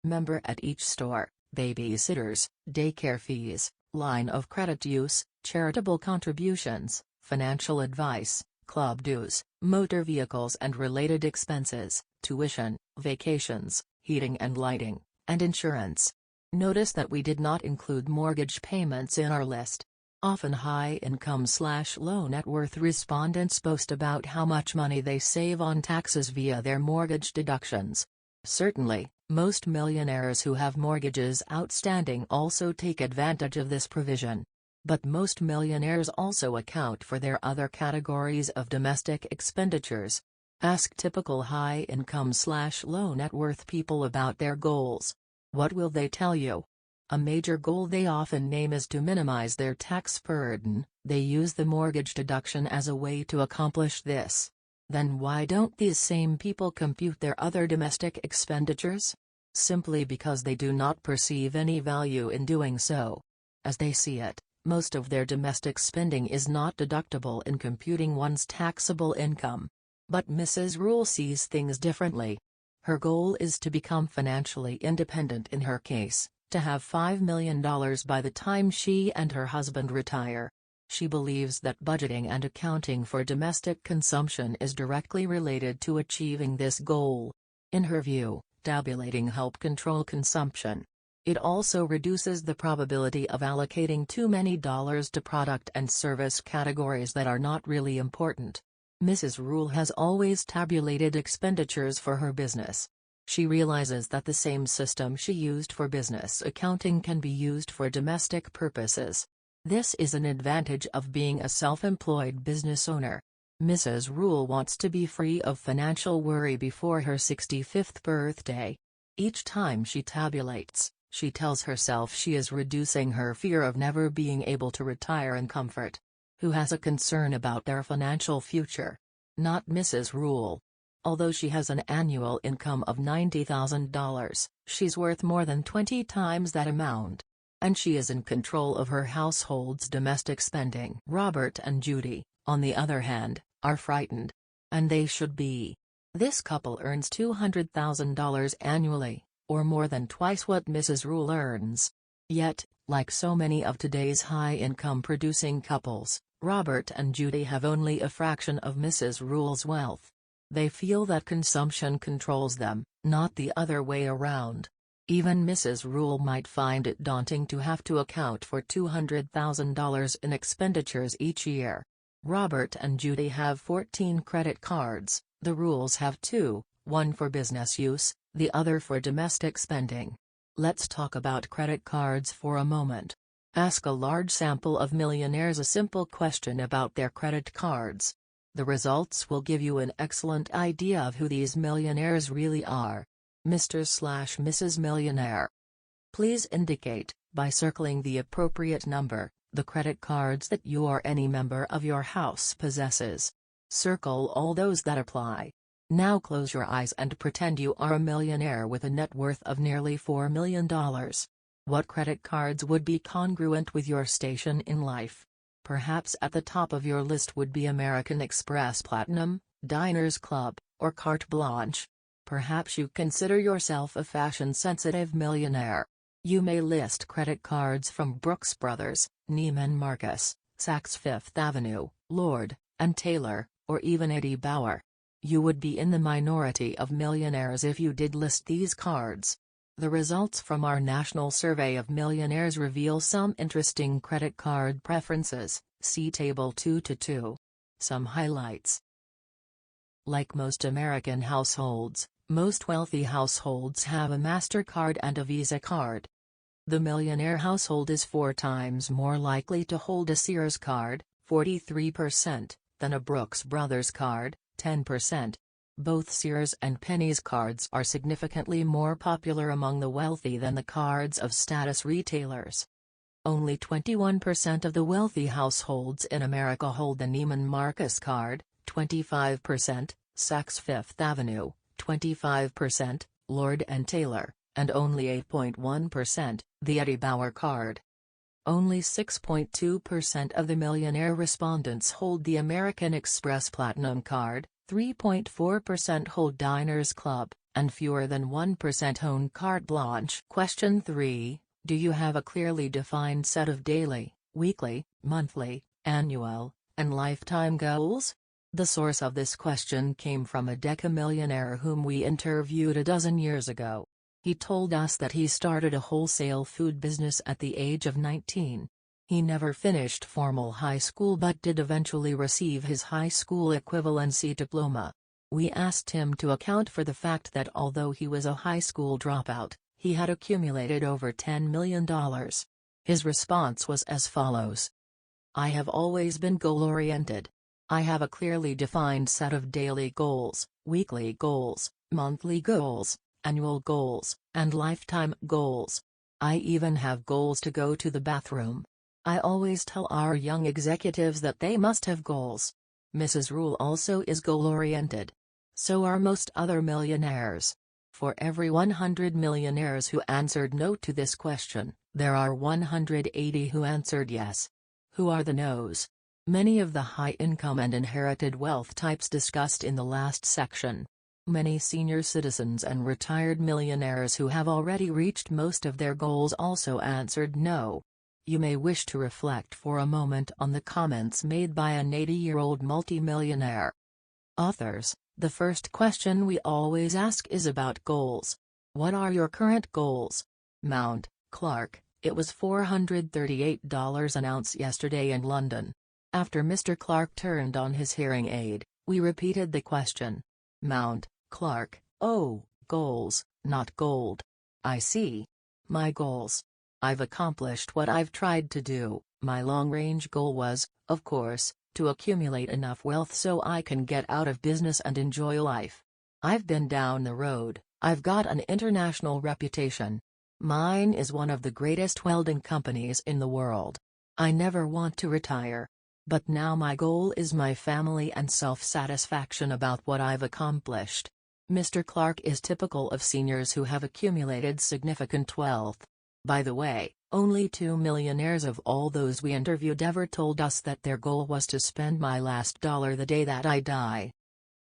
Member at each store, babysitters, daycare fees, line of credit use, charitable contributions, financial advice, club dues, motor vehicles and related expenses, tuition, vacations, heating and lighting, and insurance. Notice that we did not include mortgage payments in our list. Often high-income/low net worth respondents boast about how much money they save on taxes via their mortgage deductions. Certainly, Most millionaires who have mortgages outstanding also take advantage of this provision. But most millionaires also account for their other categories of domestic expenditures. Ask typical high-income/low net worth people about their goals. What will they tell you? A major goal they often name is to minimize their tax burden. They use the mortgage deduction as a way to accomplish this. Then why don't these same people compute their other domestic expenditures? Simply because they do not perceive any value in doing so. As they see it, most of their domestic spending is not deductible in computing one's taxable income. But Mrs. Rule sees things differently. Her goal is to become financially independent in her case, to have $5 million by the time she and her husband retire. She believes that budgeting and accounting for domestic consumption is directly related to achieving this goal. In her view, tabulating helps control consumption. It also reduces the probability of allocating too many dollars to product and service categories that are not really important. Mrs. Rule has always tabulated expenditures for her business. She realizes that the same system she used for business accounting can be used for domestic purposes. This is an advantage of being a self-employed business owner. Mrs. Rule wants to be free of financial worry before her 65th birthday. Each time she tabulates, she tells herself she is reducing her fear of never being able to retire in comfort. Who has a concern about their financial future? Not Mrs. Rule. Although she has an annual income of $90,000, she's worth more than 20 times that amount. And she is in control of her household's domestic spending. Robert and Judy, on the other hand, are frightened. And they should be. This couple earns $200,000 annually, or more than twice what Mrs. Rule earns. Yet, like so many of today's high-income producing couples, Robert and Judy have only a fraction of Mrs. Rule's wealth. They feel that consumption controls them, not the other way around. Even Mrs. Rule might find it daunting to have to account for $200,000 in expenditures each year. Robert and Judy have 14 credit cards. The Rules have 2, one for business use, the other for domestic spending. Let's talk about credit cards for a moment. Ask a large sample of millionaires a simple question about their credit cards. The results will give you an excellent idea of who these millionaires really are. Mr./Mrs. Millionaire. Please indicate, by circling the appropriate number, the credit cards that you or any member of your house possesses. Circle all those that apply. Now close your eyes and pretend you are a millionaire with a net worth of nearly $4 million. What credit cards would be congruent with your station in life? Perhaps at the top of your list would be American Express Platinum, Diners Club, or Carte Blanche. Perhaps you consider yourself a fashion-sensitive millionaire. You may list credit cards from Brooks Brothers, Neiman Marcus, Saks Fifth Avenue, Lord & Taylor, or even Eddie Bauer. You would be in the minority of millionaires if you did list these cards. The results from our national survey of millionaires reveal some interesting credit card preferences. See Table 2-2. Some highlights. Like most American households, most wealthy households have a MasterCard and a Visa card. The millionaire household is 4 times more likely to hold a Sears card, 43%, than a Brooks Brothers card, 10%. Both Sears and Penny's cards are significantly more popular among the wealthy than the cards of status retailers. Only 21% of the wealthy households in America hold the Neiman Marcus card, 25%, Saks Fifth Avenue, 25%, Lord & Taylor, and only 8.1%, the Eddie Bauer card. Only 6.2% of the millionaire respondents hold the American Express Platinum card, 3.4% hold Diners Club, and fewer than 1% own Carte Blanche. Question 3. Do you have a clearly defined set of daily, weekly, monthly, annual, and lifetime goals? The source of this question came from a decamillionaire whom we interviewed a dozen years ago. He told us that he started a wholesale food business at the age of 19. He never finished formal high school but did eventually receive his high school equivalency diploma. We asked him to account for the fact that although he was a high school dropout, he had accumulated over $10 million. His response was as follows. I have always been goal-oriented. I have a clearly defined set of daily goals, weekly goals, monthly goals, annual goals, and lifetime goals. I even have goals to go to the bathroom. I always tell our young executives that they must have goals. Mrs. Rule also is goal-oriented. So are most other millionaires. For every 100 millionaires who answered no to this question, there are 180 who answered yes. Who are the no's? Many of the high-income and inherited wealth types discussed in the last section. Many senior citizens and retired millionaires who have already reached most of their goals also answered no. You may wish to reflect for a moment on the comments made by an 80-year-old multimillionaire. Authors, the first question we always ask is about goals. What are your current goals? Mount, Clark, it was $438 an ounce yesterday in London. After Mr. Clark turned on his hearing aid, we repeated the question. Mount, Clark, oh, goals, not gold. I see. My goals. I've accomplished what I've tried to do. My long-range goal was, of course, to accumulate enough wealth so I can get out of business and enjoy life. I've been down the road, I've got an international reputation. Mine is one of the greatest welding companies in the world. I never want to retire. But now my goal is my family and self-satisfaction about what I've accomplished. Mr. Clark is typical of seniors who have accumulated significant wealth. By the way, only 2 millionaires of all those we interviewed ever told us that their goal was to spend my last dollar the day that I die.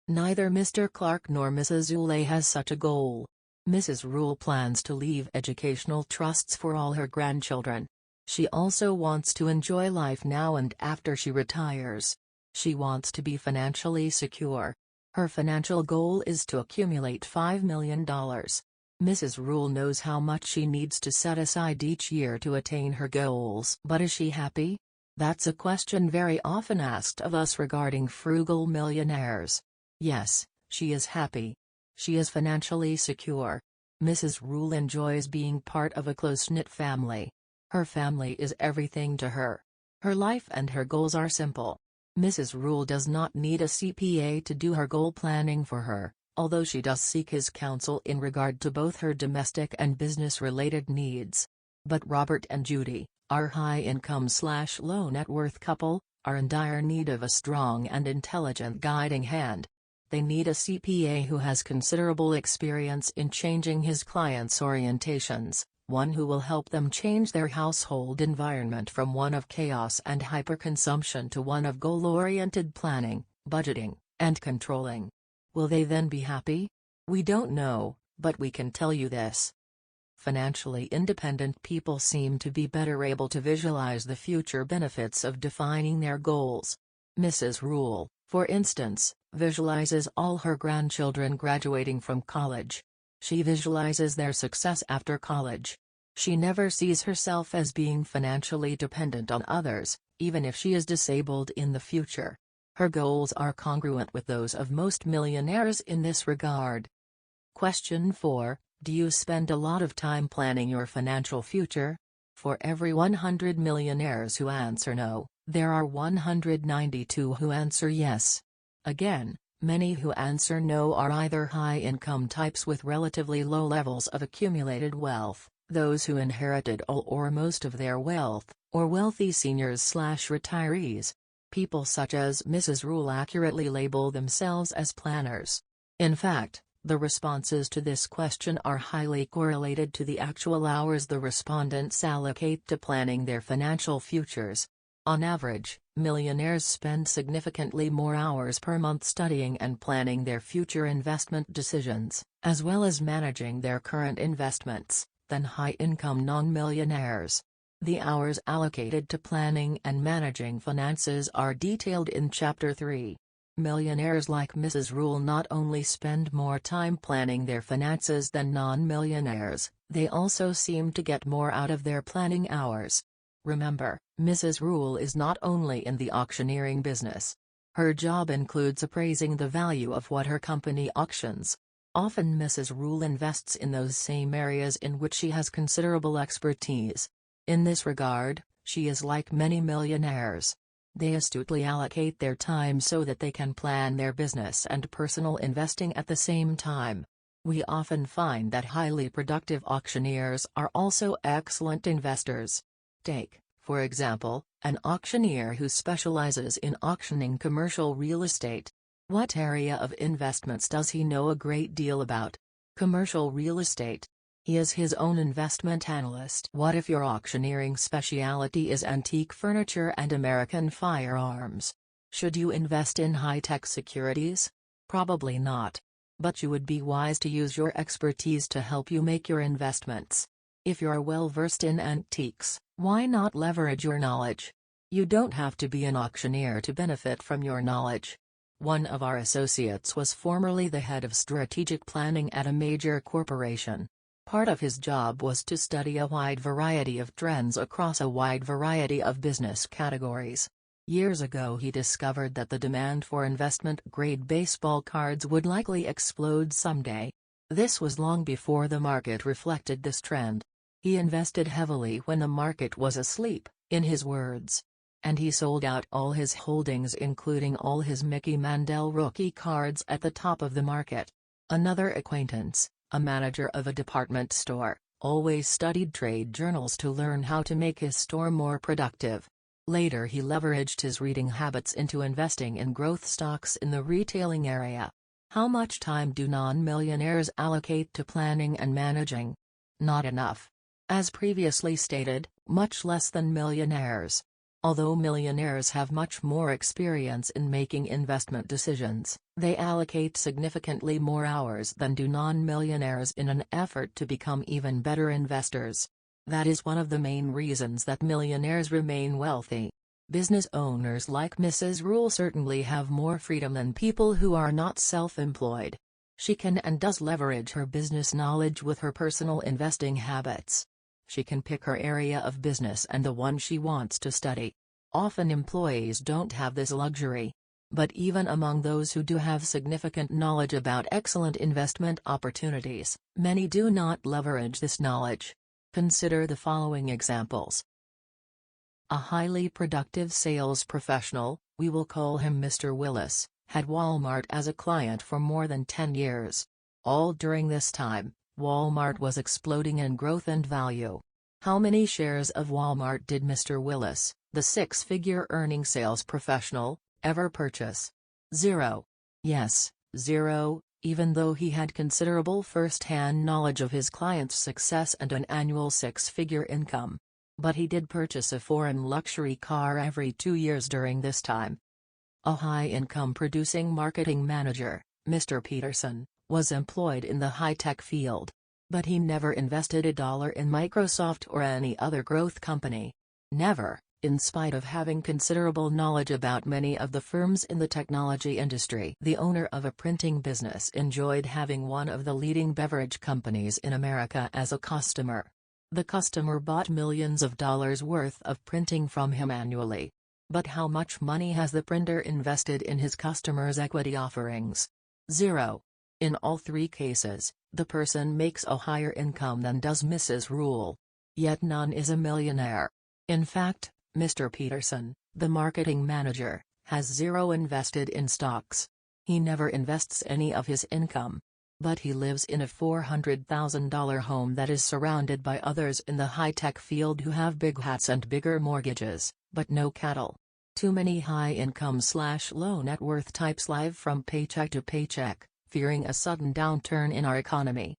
Neither Mr. Clark nor Mrs. Rule has such a goal. Mrs. Rule plans to leave educational trusts for all her grandchildren. She also wants to enjoy life now and after she retires. She wants to be financially secure. Her financial goal is to accumulate $5 million. Mrs. Rule knows how much she needs to set aside each year to attain her goals. But is she happy? That's a question very often asked of us regarding frugal millionaires. Yes, she is happy. She is financially secure. Mrs. Rule enjoys being part of a close-knit family. Her family is everything to her. Her life and her goals are simple. Mrs. Rule does not need a CPA to do her goal planning for her, although she does seek his counsel in regard to both her domestic and business-related needs. But Robert and Judy, our high-income/low net worth couple, are in dire need of a strong and intelligent guiding hand. They need a CPA who has considerable experience in changing his clients' orientations. One who will help them change their household environment from one of chaos and hyperconsumption to one of goal-oriented planning, budgeting, and controlling. Will they then be happy? We don't know, but we can tell you this. Financially independent people seem to be better able to visualize the future benefits of defining their goals. Mrs. Rule, for instance, visualizes all her grandchildren graduating from college. She visualizes their success after college. She never sees herself as being financially dependent on others, even if she is disabled in the future. Her goals are congruent with those of most millionaires in this regard. Question 4. Do you spend a lot of time planning your financial future? For every 100 millionaires who answer no, there are 192 who answer yes. Again, many who answer no are either high-income types with relatively low levels of accumulated wealth, those who inherited all or most of their wealth, or wealthy seniors/retirees. People such as Mrs. Rule accurately label themselves as planners. In fact, the responses to this question are highly correlated to the actual hours the respondents allocate to planning their financial futures. On average, millionaires spend significantly more hours per month studying and planning their future investment decisions, as well as managing their current investments, than high-income non-millionaires. The hours allocated to planning and managing finances are detailed in Chapter 3. Millionaires like Mrs. Rule not only spend more time planning their finances than non-millionaires, they also seem to get more out of their planning hours. Remember, Mrs. Rule is not only in the auctioneering business. Her job includes appraising the value of what her company auctions. Often Mrs. Rule invests in those same areas in which she has considerable expertise. In this regard, she is like many millionaires. They astutely allocate their time so that they can plan their business and personal investing at the same time. We often find that highly productive auctioneers are also excellent investors. Take, for example, an auctioneer who specializes in auctioning commercial real estate. What area of investments does he know a great deal about? Commercial real estate. He is his own investment analyst. What if your auctioneering specialty is antique furniture and American firearms? Should you invest in high-tech securities? Probably not. But you would be wise to use your expertise to help you make your investments. If you're well versed in antiques, why not leverage your knowledge? You don't have to be an auctioneer to benefit from your knowledge. One of our associates was formerly the head of strategic planning at a major corporation. Part of his job was to study a wide variety of trends across a wide variety of business categories. Years ago he discovered that the demand for investment-grade baseball cards would likely explode someday. This was long before the market reflected this trend. He invested heavily when the market was asleep, in his words. And he sold out all his holdings, including all his Mickey Mantle rookie cards, at the top of the market. Another acquaintance, a manager of a department store, always studied trade journals to learn how to make his store more productive. Later he leveraged his reading habits into investing in growth stocks in the retailing area. How much time do non-millionaires allocate to planning and managing? Not enough. As previously stated, much less than millionaires. Although millionaires have much more experience in making investment decisions, they allocate significantly more hours than do non-millionaires in an effort to become even better investors. That is one of the main reasons that millionaires remain wealthy. Business owners like Mrs. Rule certainly have more freedom than people who are not self-employed. She can and does leverage her business knowledge with her personal investing habits. She can pick her area of business and the one she wants to study. Often employees don't have this luxury. But even among those who do have significant knowledge about excellent investment opportunities, many do not leverage this knowledge. Consider the following examples. A highly productive sales professional, we will call him Mr. Willis, had Walmart as a client for more than 10 years. All during this time, Walmart was exploding in growth and value. How many shares of Walmart did Mr. Willis, the six-figure earning sales professional, ever purchase? 0. Yes, 0, even though he had considerable first-hand knowledge of his client's success and an annual six-figure income. But he did purchase a foreign luxury car every 2 years during this time. A high-income producing marketing manager, Mr. Peterson, was employed in the high-tech field. But he never invested $1 in Microsoft or any other growth company. Never, in spite of having considerable knowledge about many of the firms in the technology industry. The owner of a printing business enjoyed having one of the leading beverage companies in America as a customer. The customer bought millions of dollars worth of printing from him annually. But how much money has the printer invested in his customers' equity offerings? 0. In all three cases, the person makes a higher income than does Mrs. Rule. Yet none is a millionaire. In fact, Mr. Peterson, the marketing manager, has 0 invested in stocks. He never invests any of his income. But he lives in a $400,000 home that is surrounded by others in the high-tech field who have big hats and bigger mortgages, but no cattle. Too many high-income/low net worth types live from paycheck to paycheck, fearing a sudden downturn in our economy.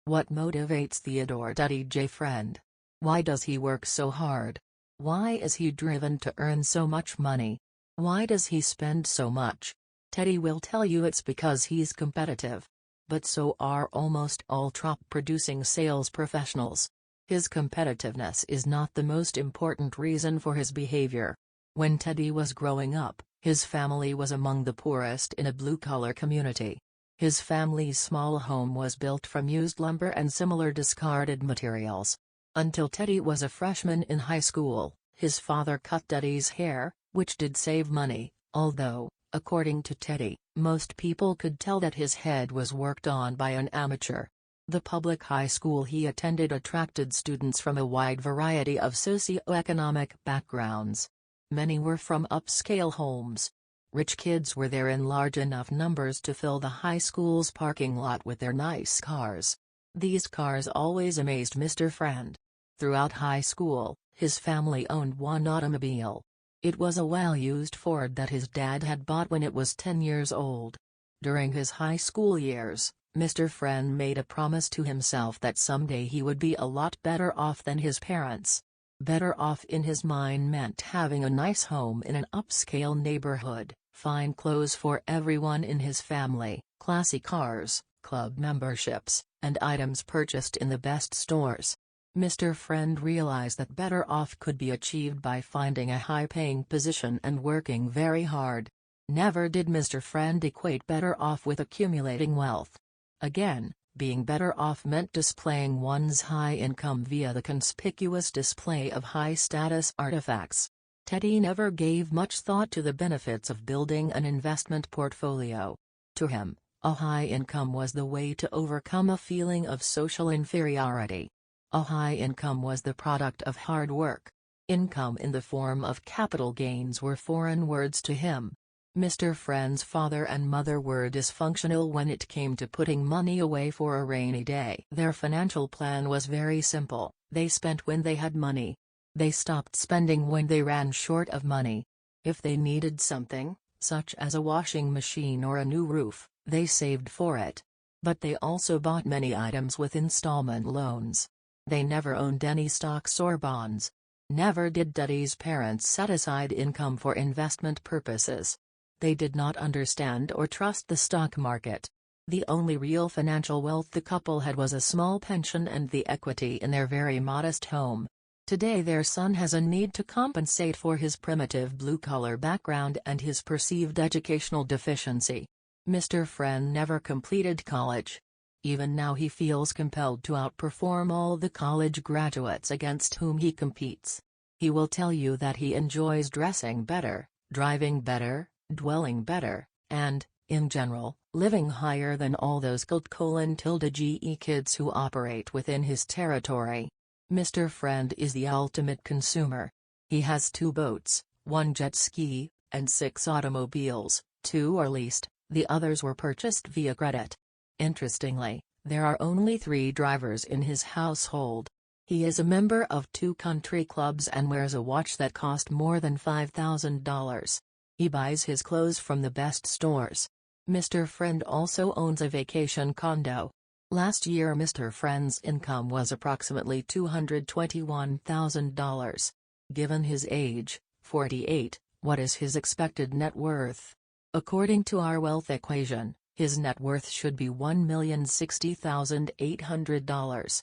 What motivates Theodore Teddy J. Friend? Why does he work so hard? Why is he driven to earn so much money? Why does he spend so much? Teddy will tell you it's because he's competitive. But so are almost all top-producing sales professionals. His competitiveness is not the most important reason for his behavior. When Teddy was growing up, his family was among the poorest in a blue-collar community. His family's small home was built from used lumber and similar discarded materials. Until Teddy was a freshman in high school, his father cut Teddy's hair, which did save money, although, According to Teddy, most people could tell that his head was worked on by an amateur. The public high school he attended attracted students from a wide variety of socioeconomic backgrounds. Many were from upscale homes. Rich kids were there in large enough numbers to fill the high school's parking lot with their nice cars. These cars always amazed Mr. Friend. Throughout high school, his family owned one automobile. It was a well-used Ford that his dad had bought when it was 10 years old. During his high school years, Mr. Friend made a promise to himself that someday he would be a lot better off than his parents. Better off in his mind meant having a nice home in an upscale neighborhood, fine clothes for everyone in his family, classy cars, club memberships, and items purchased in the best stores. Mr. Friend realized that better off could be achieved by finding a high-paying position and working very hard. Never did Mr. Friend equate better off with accumulating wealth. Again, being better off meant displaying one's high income via the conspicuous display of high-status artifacts. Teddy never gave much thought to the benefits of building an investment portfolio. To him, a high income was the way to overcome a feeling of social inferiority. A high income was the product of hard work. Income in the form of capital gains were foreign words to him. Mr. Friend's father and mother were dysfunctional when it came to putting money away for a rainy day. Their financial plan was very simple: they spent when they had money. They stopped spending when they ran short of money. If they needed something, such as a washing machine or a new roof, they saved for it. But they also bought many items with installment loans. They never owned any stocks or bonds. Never did Teddy's parents set aside income for investment purposes. They did not understand or trust the stock market. The only real financial wealth the couple had was a small pension and the equity in their very modest home. Today their son has a need to compensate for his primitive blue-collar background and his perceived educational deficiency. Mr. Friend never completed college. Even now he feels compelled to outperform all the college graduates against whom he competes. He will tell you that he enjoys dressing better, driving better, dwelling better, and, in general, living higher than all those GE kids who operate within his territory. Mr. Friend is the ultimate consumer. He has 2 boats, 1 jet ski, and 6 automobiles. 2 are leased, the others were purchased via credit. Interestingly, there are only 3 drivers in his household. He is a member of 2 country clubs and wears a watch that cost more than $5,000. He buys his clothes from the best stores. Mr. Friend also owns a vacation condo. Last year Mr. Friend's income was approximately $221,000. Given his age, 48, what is his expected net worth? According to our wealth equation, his net worth should be $1,060,800.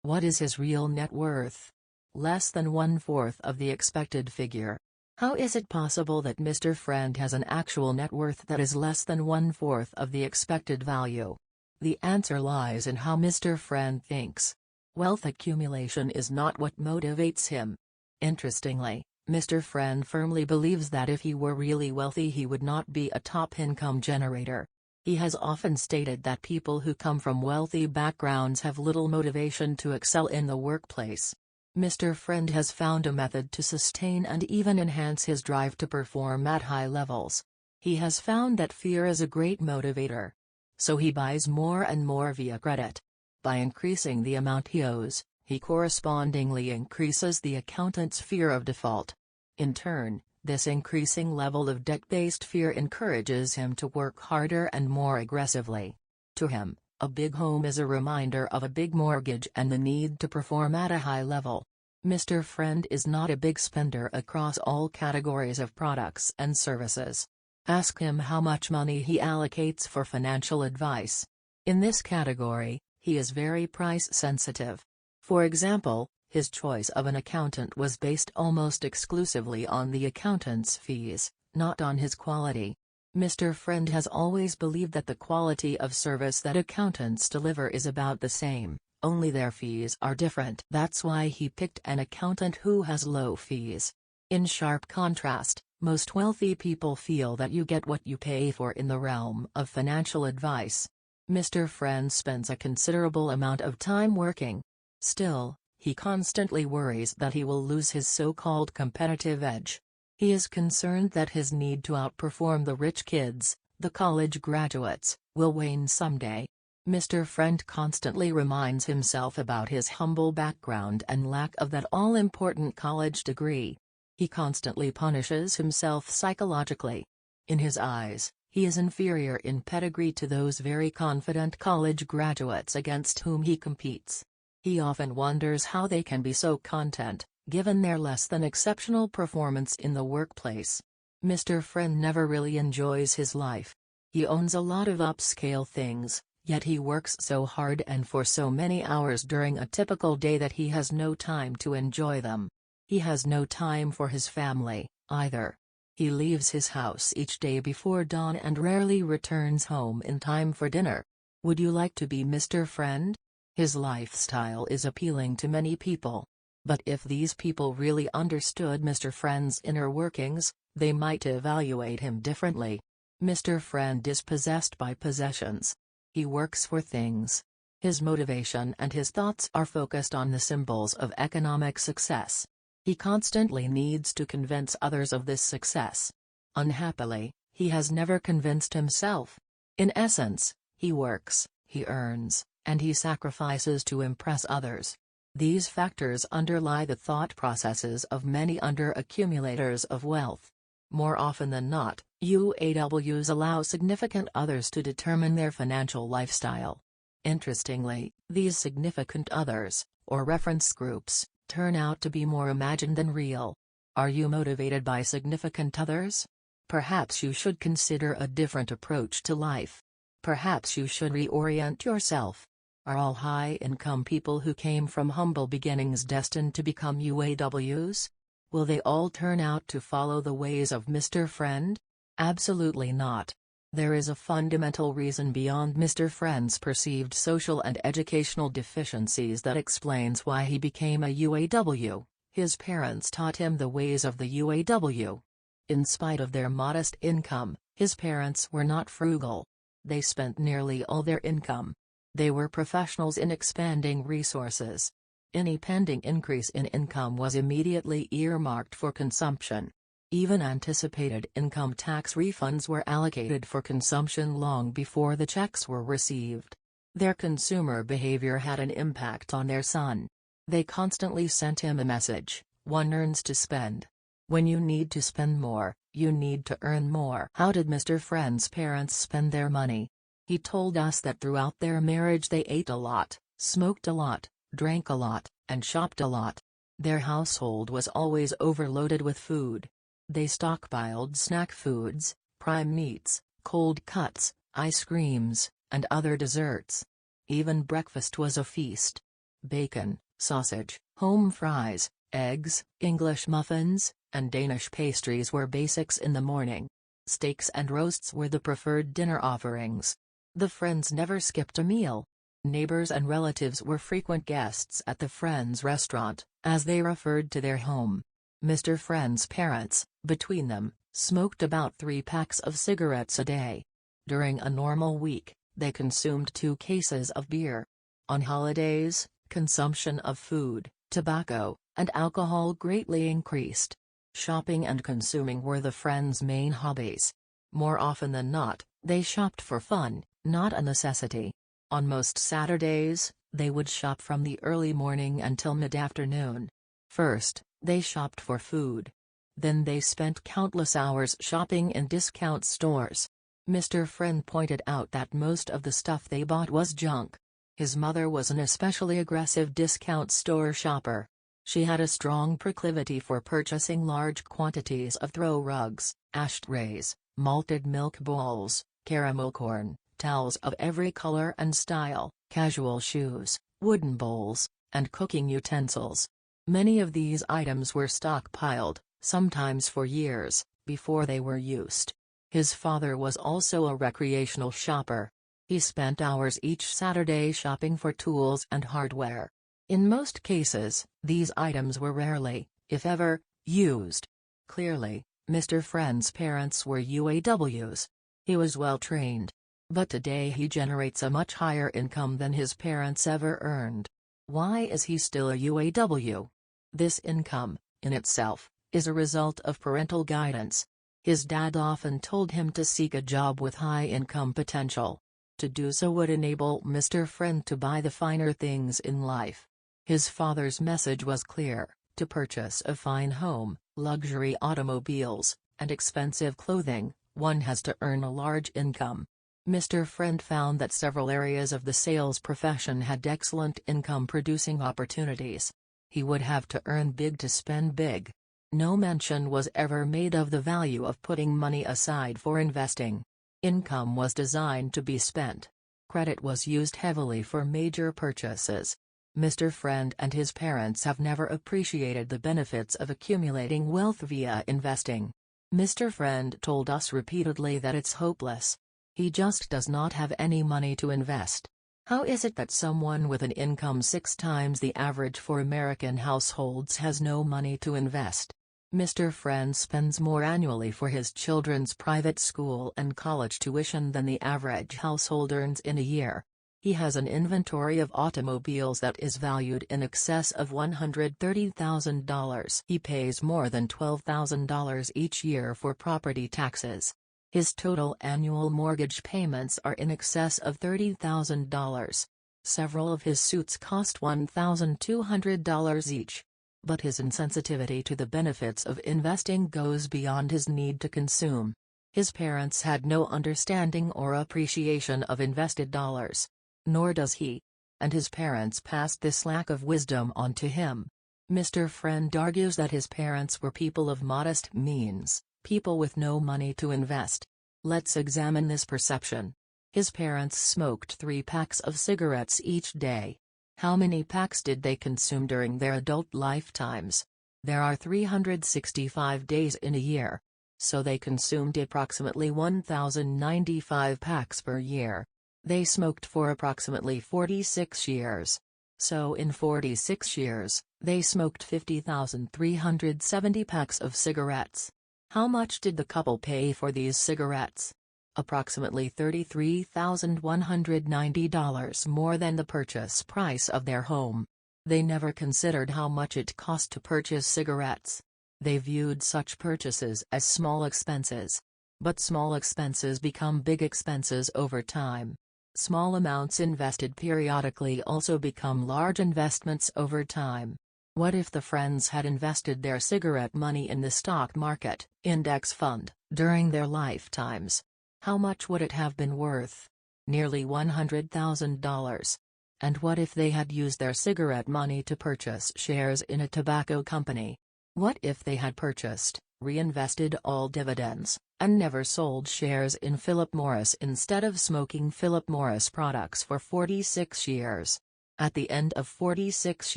What is his real net worth? Less than 1/4 of the expected figure. How is it possible that Mr. Friend has an actual net worth that is less than 1/4 of the expected value? The answer lies in how Mr. Friend thinks. Wealth accumulation is not what motivates him. Interestingly, Mr. Friend firmly believes that if he were really wealthy he would not be a top income generator. He has often stated that people who come from wealthy backgrounds have little motivation to excel in the workplace. Mr. Friend has found a method to sustain and even enhance his drive to perform at high levels. He has found that fear is a great motivator. So he buys more and more via credit. By increasing the amount he owes, he correspondingly increases the accountant's fear of default. In turn, this increasing level of debt-based fear encourages him to work harder and more aggressively. To him, a big home is a reminder of a big mortgage and the need to perform at a high level. Mr. Friend is not a big spender across all categories of products and services. Ask him how much money he allocates for financial advice. In this category, he is very price sensitive. For example, his choice of an accountant was based almost exclusively on the accountant's fees, not on his quality. Mr. Friend has always believed that the quality of service that accountants deliver is about the same, only their fees are different. That's why he picked an accountant who has low fees. In sharp contrast, Most wealthy people feel that you get what you pay for in the realm of financial advice. Mr. Friend spends a considerable amount of time working. Still, he constantly worries that he will lose his so-called competitive edge. He is concerned that his need to outperform the rich kids, the college graduates, will wane someday. Mr. Friend constantly reminds himself about his humble background and lack of that all-important college degree. He constantly punishes himself psychologically. In his eyes, he is inferior in pedigree to those very confident college graduates against whom he competes. He often wonders how they can be so content, given their less than exceptional performance in the workplace. Mr. Friend never really enjoys his life. He owns a lot of upscale things, yet he works so hard and for so many hours during a typical day that he has no time to enjoy them. He has no time for his family, either. He leaves his house each day before dawn and rarely returns home in time for dinner. Would you like to be Mr. Friend? His lifestyle is appealing to many people. But if these people really understood Mr. Friend's inner workings, they might evaluate him differently. Mr. Friend is possessed by possessions. He works for things. His motivation and his thoughts are focused on the symbols of economic success. He constantly needs to convince others of this success. Unhappily, he has never convinced himself. In essence, he works, he earns, and he sacrifices to impress others. These factors underlie the thought processes of many under-accumulators of wealth. More often than not, UAWs allow significant others to determine their financial lifestyle. Interestingly, these significant others, or reference groups, turn out to be more imagined than real. Are you motivated by significant others? Perhaps you should consider a different approach to life. Perhaps you should reorient yourself. Are all high-income people who came from humble beginnings destined to become UAWs? Will they all turn out to follow the ways of Mr. Friend? Absolutely not. There is a fundamental reason beyond Mr. Friend's perceived social and educational deficiencies that explains why he became a UAW. His parents taught him the ways of the UAW. In spite of their modest income, his parents were not frugal. They spent nearly all their income. They were professionals in expanding resources. Any pending increase in income was immediately earmarked for consumption. Even anticipated income tax refunds were allocated for consumption long before the checks were received. Their consumer behavior had an impact on their son. They constantly sent him a message: one earns to spend. When you need to spend more, you need to earn more. How did Mr. Friend's parents spend their money? He told us that throughout their marriage they ate a lot, smoked a lot, drank a lot, and shopped a lot. Their household was always overloaded with food. They stockpiled snack foods, prime meats, cold cuts, ice creams, and other desserts. Even breakfast was a feast. Bacon, sausage, home fries, eggs, English muffins, and Danish pastries were basics in the morning. Steaks and roasts were the preferred dinner offerings. The Friends never skipped a meal. Neighbors and relatives were frequent guests at the Friends restaurant, as they referred to their home. Mr. Friend's parents, between them, smoked about 3 packs of cigarettes a day. During a normal week, they consumed 2 cases of beer. On holidays, consumption of food, tobacco, and alcohol greatly increased. Shopping and consuming were the Friends' main hobbies. More often than not, they shopped for fun, not a necessity. On most Saturdays, they would shop from the early morning until mid-afternoon. First, they shopped for food. Then they spent countless hours shopping in discount stores. Mr. Friend pointed out that most of the stuff they bought was junk. His mother was an especially aggressive discount store shopper. She had a strong proclivity for purchasing large quantities of throw rugs, ashtrays, malted milk bowls, caramel corn, towels of every color and style, casual shoes, wooden bowls, and cooking utensils. Many of these items were stockpiled, sometimes for years, before they were used. His father was also a recreational shopper. He spent hours each Saturday shopping for tools and hardware. In most cases, these items were rarely, if ever, used. Clearly, Mr. Friend's parents were UAWs. He was well trained. But today he generates a much higher income than his parents ever earned. Why is he still a UAW? This income, in itself, is a result of parental guidance. His dad often told him to seek a job with high income potential. To do so would enable Mr. Friend to buy the finer things in life. His father's message was clear: to purchase a fine home, luxury automobiles, and expensive clothing, one has to earn a large income. Mr. Friend found that several areas of the sales profession had excellent income-producing opportunities. He would have to earn big to spend big. No mention was ever made of the value of putting money aside for investing. Income was designed to be spent. Credit was used heavily for major purchases. Mr. Friend and his parents have never appreciated the benefits of accumulating wealth via investing. Mr. Friend told us repeatedly that it's hopeless. He just does not have any money to invest. How is it that someone with an income 6 times the average for American households has no money to invest? Mr. Friend spends more annually for his children's private school and college tuition than the average household earns in a year. He has an inventory of automobiles that is valued in excess of $130,000. He pays more than $12,000 each year for property taxes. His total annual mortgage payments are in excess of $30,000. Several of his suits cost $1,200 each. But his insensitivity to the benefits of investing goes beyond his need to consume. His parents had no understanding or appreciation of invested dollars. Nor does he. And his parents passed this lack of wisdom on to him. Mr. Friend argues that his parents were people of modest means, people with no money to invest. Let's examine this perception. His parents smoked 3 packs of cigarettes each day. How many packs did they consume during their adult lifetimes? There are 365 days in a year. So they consumed approximately 1,095 packs per year. They smoked for approximately 46 years. So in 46 years, they smoked 50,370 packs of cigarettes. How much did the couple pay for these cigarettes? Approximately $33,190 more than the purchase price of their home. They never considered how much it cost to purchase cigarettes. They viewed such purchases as small expenses. But small expenses become big expenses over time. Small amounts invested periodically also become large investments over time. What if the Friends had invested their cigarette money in the stock market, index fund, during their lifetimes? How much would it have been worth? Nearly $100,000. And what if they had used their cigarette money to purchase shares in a tobacco company? What if they had purchased, reinvested all dividends, and never sold shares in Philip Morris instead of smoking Philip Morris products for 46 years? At the end of 46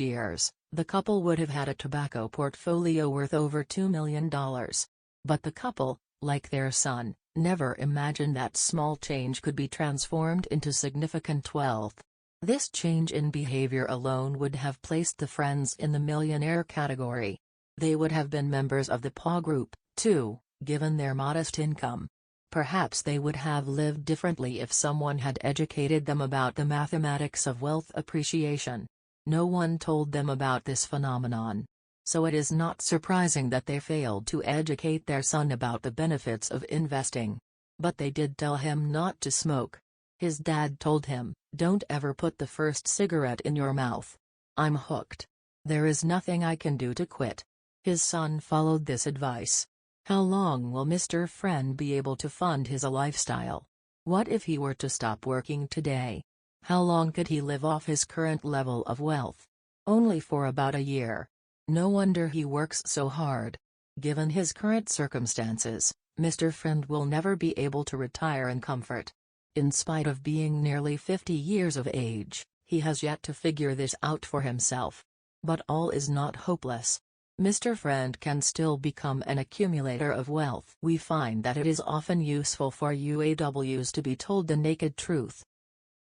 years, the couple would have had a tobacco portfolio worth over $2 million. But the couple, like their son, never imagined that small change could be transformed into significant wealth. This change in behavior alone would have placed the Friends in the millionaire category. They would have been members of the PA group, too, given their modest income. Perhaps they would have lived differently if someone had educated them about the mathematics of wealth appreciation. No one told them about this phenomenon. So it is not surprising that they failed to educate their son about the benefits of investing. But they did tell him not to smoke. His dad told him, "Don't ever put the first cigarette in your mouth. I'm hooked. There is nothing I can do to quit." His son followed this advice. How long will Mr. Friend be able to fund his lifestyle? What if he were to stop working today? How long could he live off his current level of wealth? Only for about a year. No wonder he works so hard. Given his current circumstances, Mr. Friend will never be able to retire in comfort. In spite of being nearly 50 years of age, he has yet to figure this out for himself. But all is not hopeless. Mr. Friend can still become an accumulator of wealth. We find that it is often useful for UAWs to be told the naked truth.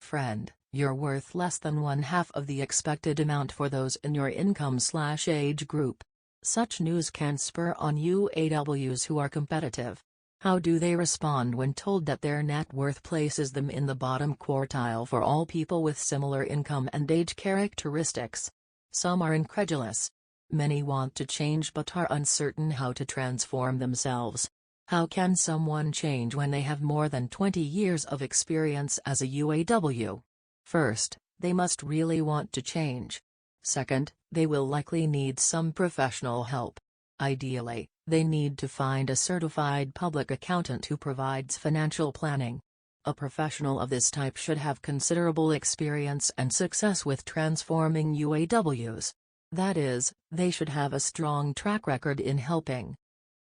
Friend, you're worth less than 1/2 of the expected amount for those in your income/age group. Such news can spur on UAWs who are competitive. How do they respond when told that their net worth places them in the bottom quartile for all people with similar income and age characteristics? Some are incredulous. Many want to change but are uncertain how to transform themselves. How can someone change when they have more than 20 years of experience as a UAW? First, they must really want to change. Second, they will likely need some professional help. Ideally, they need to find a certified public accountant who provides financial planning. A professional of this type should have considerable experience and success with transforming UAWs. That is, they should have a strong track record in helping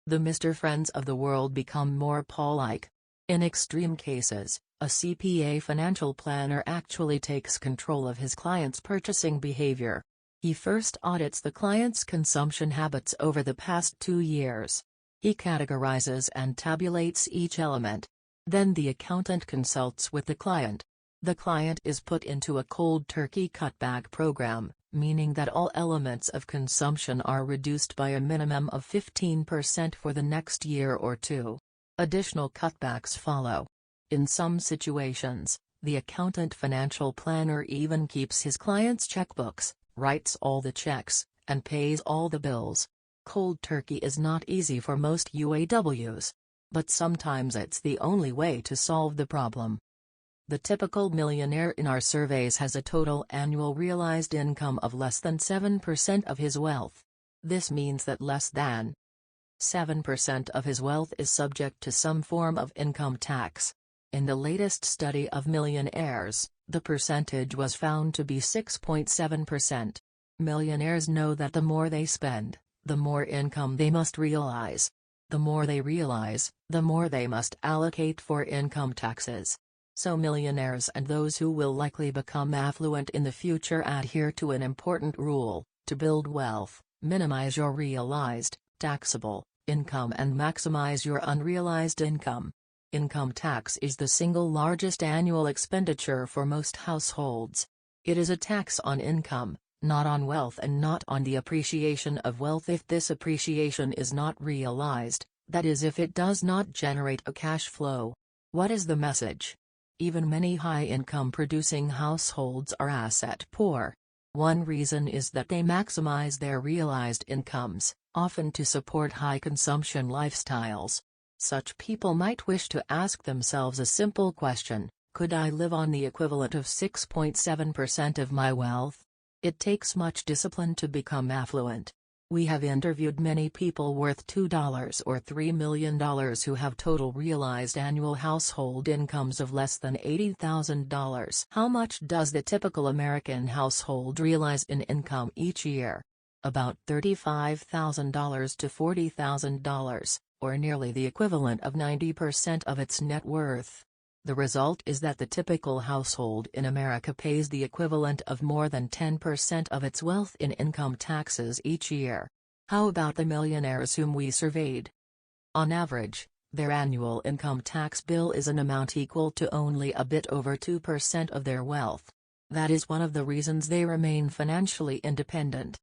the Mr. Friends of the world become more Paul-like. In extreme cases, a CPA financial planner actually takes control of his client's purchasing behavior. He first audits the client's consumption habits over the past 2 years. He categorizes and tabulates each element. Then the accountant consults with the client. The client is put into a cold turkey cutback program, meaning that all elements of consumption are reduced by a minimum of 15% for the next year or two. Additional cutbacks follow. In some situations, the accountant financial planner even keeps his client's checkbooks, writes all the checks, and pays all the bills. Cold turkey is not easy for most UAWs. But sometimes it's the only way to solve the problem. The typical millionaire in our surveys has a total annual realized income of less than 7% of his wealth. This means that less than 7% of his wealth is subject to some form of income tax. In the latest study of millionaires, the percentage was found to be 6.7%. Millionaires know that the more they spend, the more income they must realize. The more they realize, the more they must allocate for income taxes. So millionaires and those who will likely become affluent in the future adhere to an important rule: to build wealth, minimize your realized, taxable, income and maximize your unrealized income. Income tax is the single largest annual expenditure for most households. It is a tax on income, not on wealth and not on the appreciation of wealth if this appreciation is not realized, that is if it does not generate a cash flow. What is the message? Even many high-income producing households are asset poor. One reason is that they maximize their realized incomes, often to support high consumption lifestyles. Such people might wish to ask themselves a simple question: could I live on the equivalent of 6.7% of my wealth? It takes much discipline to become affluent. We have interviewed many people worth $2 or $3 million who have total realized annual household incomes of less than $80,000. How much does the typical American household realize in income each year? About $35,000 to $40,000, or nearly the equivalent of 90% of its net worth. The result is that the typical household in America pays the equivalent of more than 10% of its wealth in income taxes each year. How about the millionaires whom we surveyed? On average, their annual income tax bill is an amount equal to only a bit over 2% of their wealth. That is one of the reasons they remain financially independent.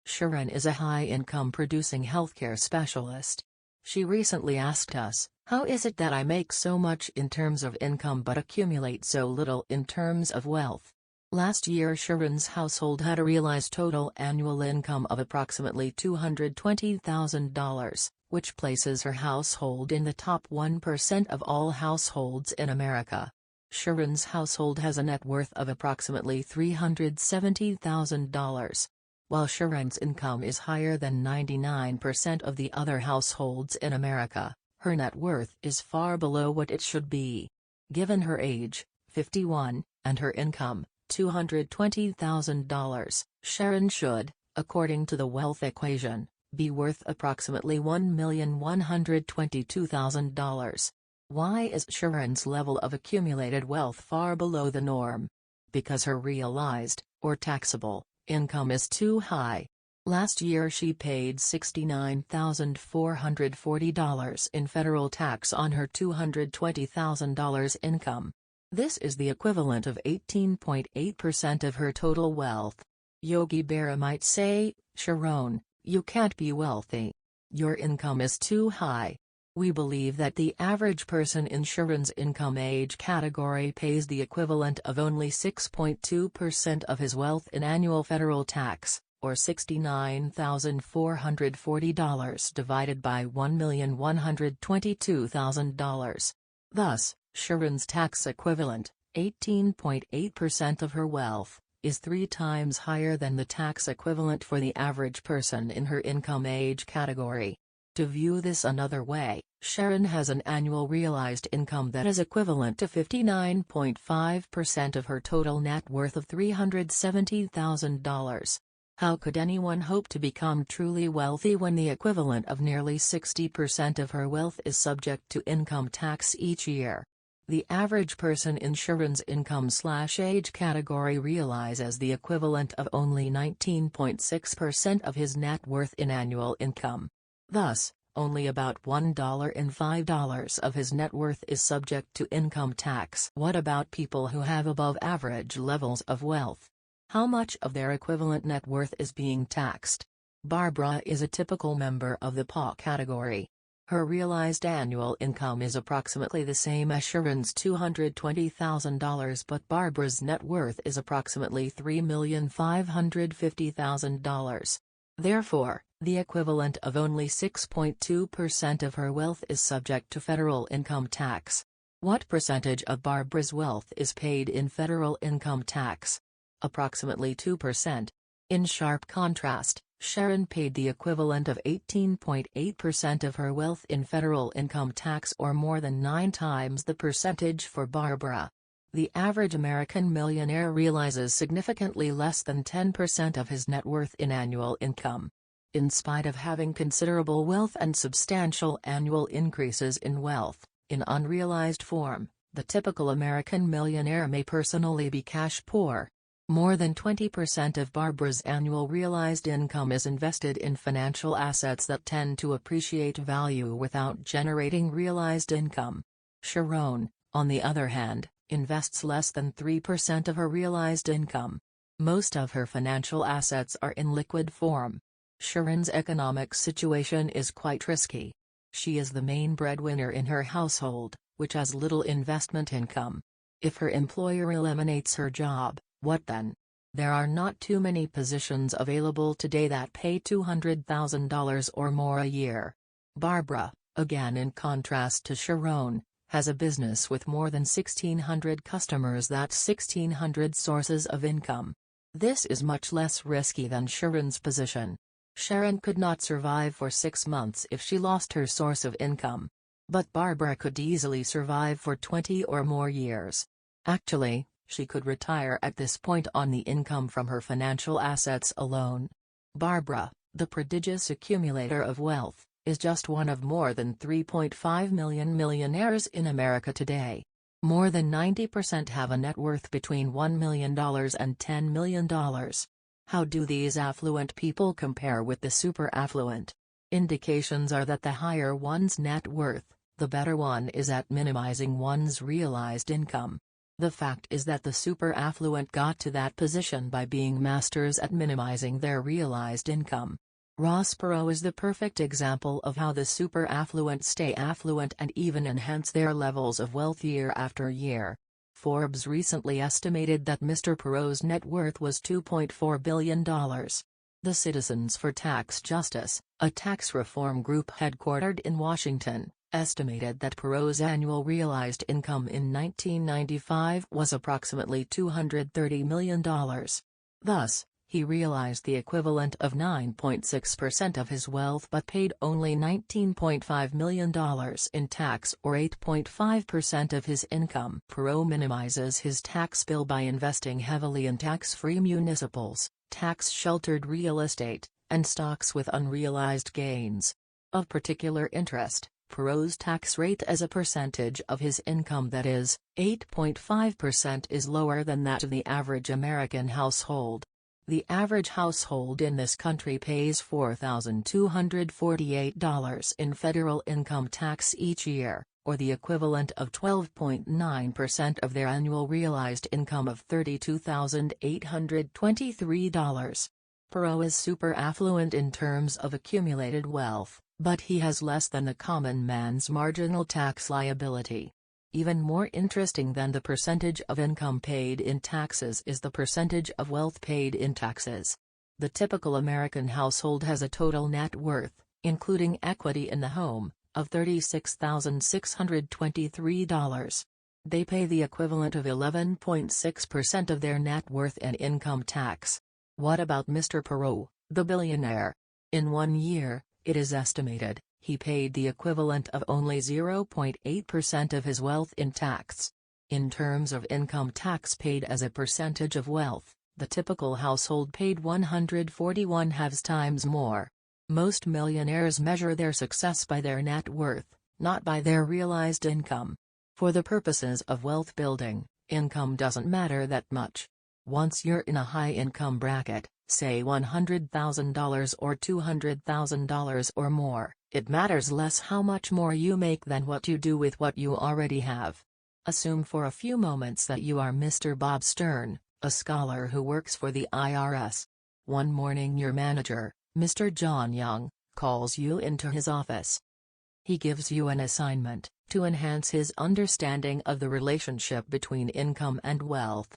Sharon is a high-income producing healthcare specialist. She recently asked us, "How is it that I make so much in terms of income but accumulate so little in terms of wealth?" Last year Sharon's household had a realized total annual income of approximately $220,000, which places her household in the top 1% of all households in America. Sharon's household has a net worth of approximately $370,000. While Sharon's income is higher than 99% of the other households in America, her net worth is far below what it should be. Given her age, 51, and her income, $220,000, Sharon should, according to the wealth equation, be worth approximately $1,122,000. Why is Sharon's level of accumulated wealth far below the norm? Because her realized, or taxable, income is too high. Last year she paid $69,440 in federal tax on her $220,000 income. This is the equivalent of 18.8% of her total wealth. Yogi Berra might say, "Sharon, You can't be wealthy. Your income is too high. We believe that the average person in Sharon's income age category pays the equivalent of only 6.2% of his wealth in annual federal tax, or $69,440 divided by $1,122,000. Thus, Sharon's tax equivalent, 18.8% of her wealth, is 3 times higher than the tax equivalent for the average person in her income age category. To view this another way, Sharon has an annual realized income that is equivalent to 59.5% of her total net worth of $370,000. How could anyone hope to become truly wealthy when the equivalent of nearly 60% of her wealth is subject to income tax each year? The average person in Sharon's income/age category realizes the equivalent of only 19.6% of his net worth in annual income. Thus, only about $1.05 of his net worth is subject to income tax. What about people who have above average levels of wealth? How much of their equivalent net worth is being taxed? Barbara is a typical member of the PA category. Her realized annual income is approximately the same as Sharon's $220,000, but Barbara's net worth is approximately $3,550,000. Therefore, the equivalent of only 6.2% of her wealth is subject to federal income tax. What percentage of Barbara's wealth is paid in federal income tax? Approximately 2%. In sharp contrast, Sharon paid the equivalent of 18.8% of her wealth in federal income tax, or more than 9 times the percentage for Barbara. The average American millionaire realizes significantly less than 10% of his net worth in annual income. In spite of having considerable wealth and substantial annual increases in wealth, in unrealized form, the typical American millionaire may personally be cash poor. More than 20% of Barbara's annual realized income is invested in financial assets that tend to appreciate value without generating realized income. Sharon, on the other hand, invests less than 3% of her realized income. Most of her financial assets are in liquid form. Sharon's economic situation is quite risky. She is the main breadwinner in her household, which has little investment income. If her employer eliminates her job, what then? There are not too many positions available today that pay $200,000 or more a year. Barbara, again in contrast to Sharon, has a business with more than 1,600 customers, that's 1,600 sources of income. This is much less risky than Sharon's position. Sharon could not survive for 6 months if she lost her source of income. But Barbara could easily survive for 20 or more years. Actually, she could retire at this point on the income from her financial assets alone. Barbara, the prodigious accumulator of wealth, is just one of more than 3.5 million millionaires in America today. More than 90% have a net worth between $1 million and $10 million. How do these affluent people compare with the super affluent? Indications are that the higher one's net worth, the better one is at minimizing one's realized income. The fact is that the super affluent got to that position by being masters at minimizing their realized income. Ross Perot is the perfect example of how the super affluent stay affluent and even enhance their levels of wealth year after year. Forbes recently estimated that Mr. Perot's net worth was $2.4 billion. The Citizens for Tax Justice, a tax reform group headquartered in Washington, estimated that Perot's annual realized income in 1995 was approximately $230 million. Thus, he realized the equivalent of 9.6% of his wealth but paid only $19.5 million in tax, or 8.5% of his income. Perot minimizes his tax bill by investing heavily in tax-free municipals, tax-sheltered real estate, and stocks with unrealized gains. Of particular interest, Perot's tax rate as a percentage of his income, that is, 8.5%, is lower than that of the average American household. The average household in this country pays $4,248 in federal income tax each year, or the equivalent of 12.9% of their annual realized income of $32,823. Perot is super affluent in terms of accumulated wealth, but he has less than the common man's marginal tax liability. Even more interesting than the percentage of income paid in taxes is the percentage of wealth paid in taxes. The typical American household has a total net worth, including equity in the home, of $36,623. They pay the equivalent of 11.6% of their net worth in income tax. What about Mr. Perot, the billionaire? In 1 year, it is estimated, he paid the equivalent of only 0.8% of his wealth in tax. In terms of income tax paid as a percentage of wealth, the typical household paid 141.5 times more. Most millionaires measure their success by their net worth, not by their realized income. For the purposes of wealth building, income doesn't matter that much. Once you're in a high-income bracket, say $100,000 or $200,000 or more, it matters less how much more you make than what you do with what you already have. Assume for a few moments that you are Mr. Bob Stern, a scholar who works for the IRS. One morning your manager, Mr. John Young, calls you into his office. He gives you an assignment, to enhance his understanding of the relationship between income and wealth.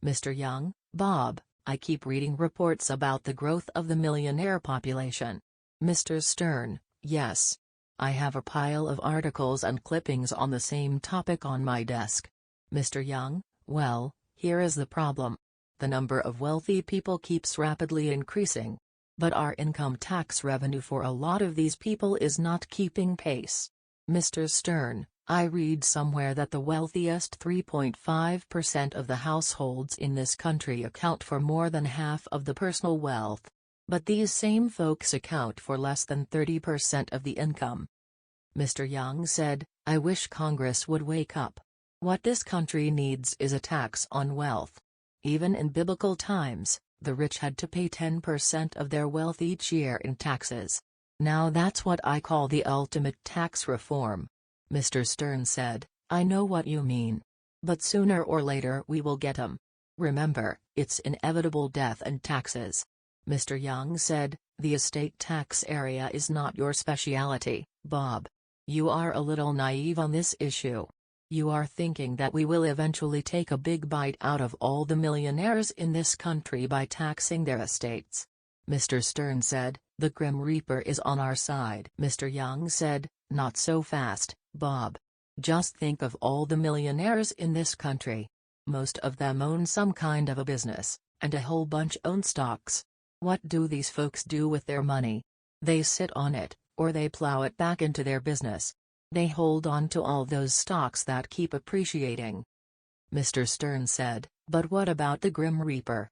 Mr. Young: Bob, I keep reading reports about the growth of the millionaire population. Mr. Stern: Yes. I have a pile of articles and clippings on the same topic on my desk. Mr. Young: Well, here is the problem. The number of wealthy people keeps rapidly increasing. But our income tax revenue for a lot of these people is not keeping pace. Mr. Stern: I read somewhere that the wealthiest 3.5% of the households in this country account for more than half of the personal wealth. But these same folks account for less than 30% of the income. Mr. Young said, I wish Congress would wake up. What this country needs is a tax on wealth. Even in biblical times, the rich had to pay 10% of their wealth each year in taxes. Now that's what I call the ultimate tax reform. Mr. Stern said, I know what you mean. But sooner or later we will get 'em. Remember, it's inevitable: death and taxes. Mr. Young said, the estate tax area is not your specialty, Bob. You are a little naive on this issue. You are thinking that we will eventually take a big bite out of all the millionaires in this country by taxing their estates. Mr. Stern said, the Grim Reaper is on our side. Mr. Young said, not so fast, Bob. Just think of all the millionaires in this country. Most of them own some kind of a business, and a whole bunch own stocks. What do these folks do with their money? They sit on it, or they plow it back into their business. They hold on to all those stocks that keep appreciating. Mr. Stern said, but what about the Grim Reaper?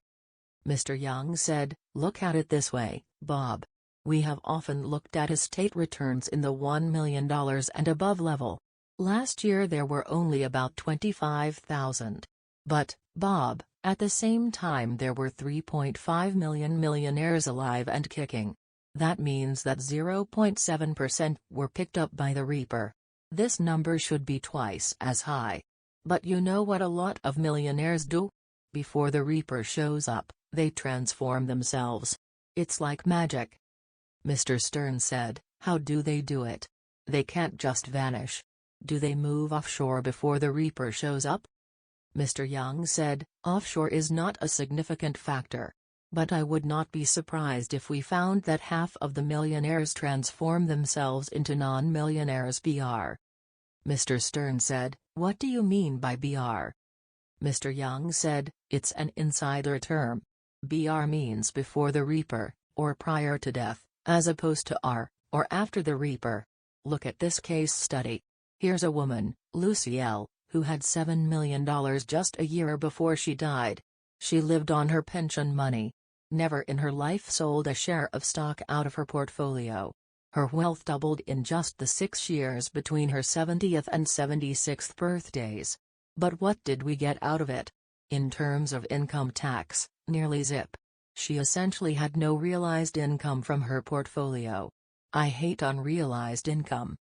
Mr. Young said, look at it this way, Bob. We have often looked at estate returns in the $1 million and above level. Last year there were only about 25,000. But, Bob, at the same time there were 3.5 million millionaires alive and kicking. That means that 0.7% were picked up by the Reaper. This number should be twice as high. But you know what a lot of millionaires do? Before the Reaper shows up, they transform themselves. It's like magic. Mr. Stern said, how do they do it? They can't just vanish. Do they move offshore before the Reaper shows up? Mr. Young said, offshore is not a significant factor. But I would not be surprised if we found that half of the millionaires transform themselves into non-millionaires. BR. Mr. Stern said, what do you mean by BR? Mr. Young said, it's an insider term. BR means before the Reaper, or prior to death, as opposed to R, or after the Reaper. Look at this case study. Here's a woman, Lucy L., who had $7 million just a year before she died. She lived on her pension money. Never in her life sold a share of stock out of her portfolio. Her wealth doubled in just the 6 years between her 70th and 76th birthdays. But what did we get out of it? In terms of income tax, nearly zip. She essentially had no realized income from her portfolio. I hate unrealized income.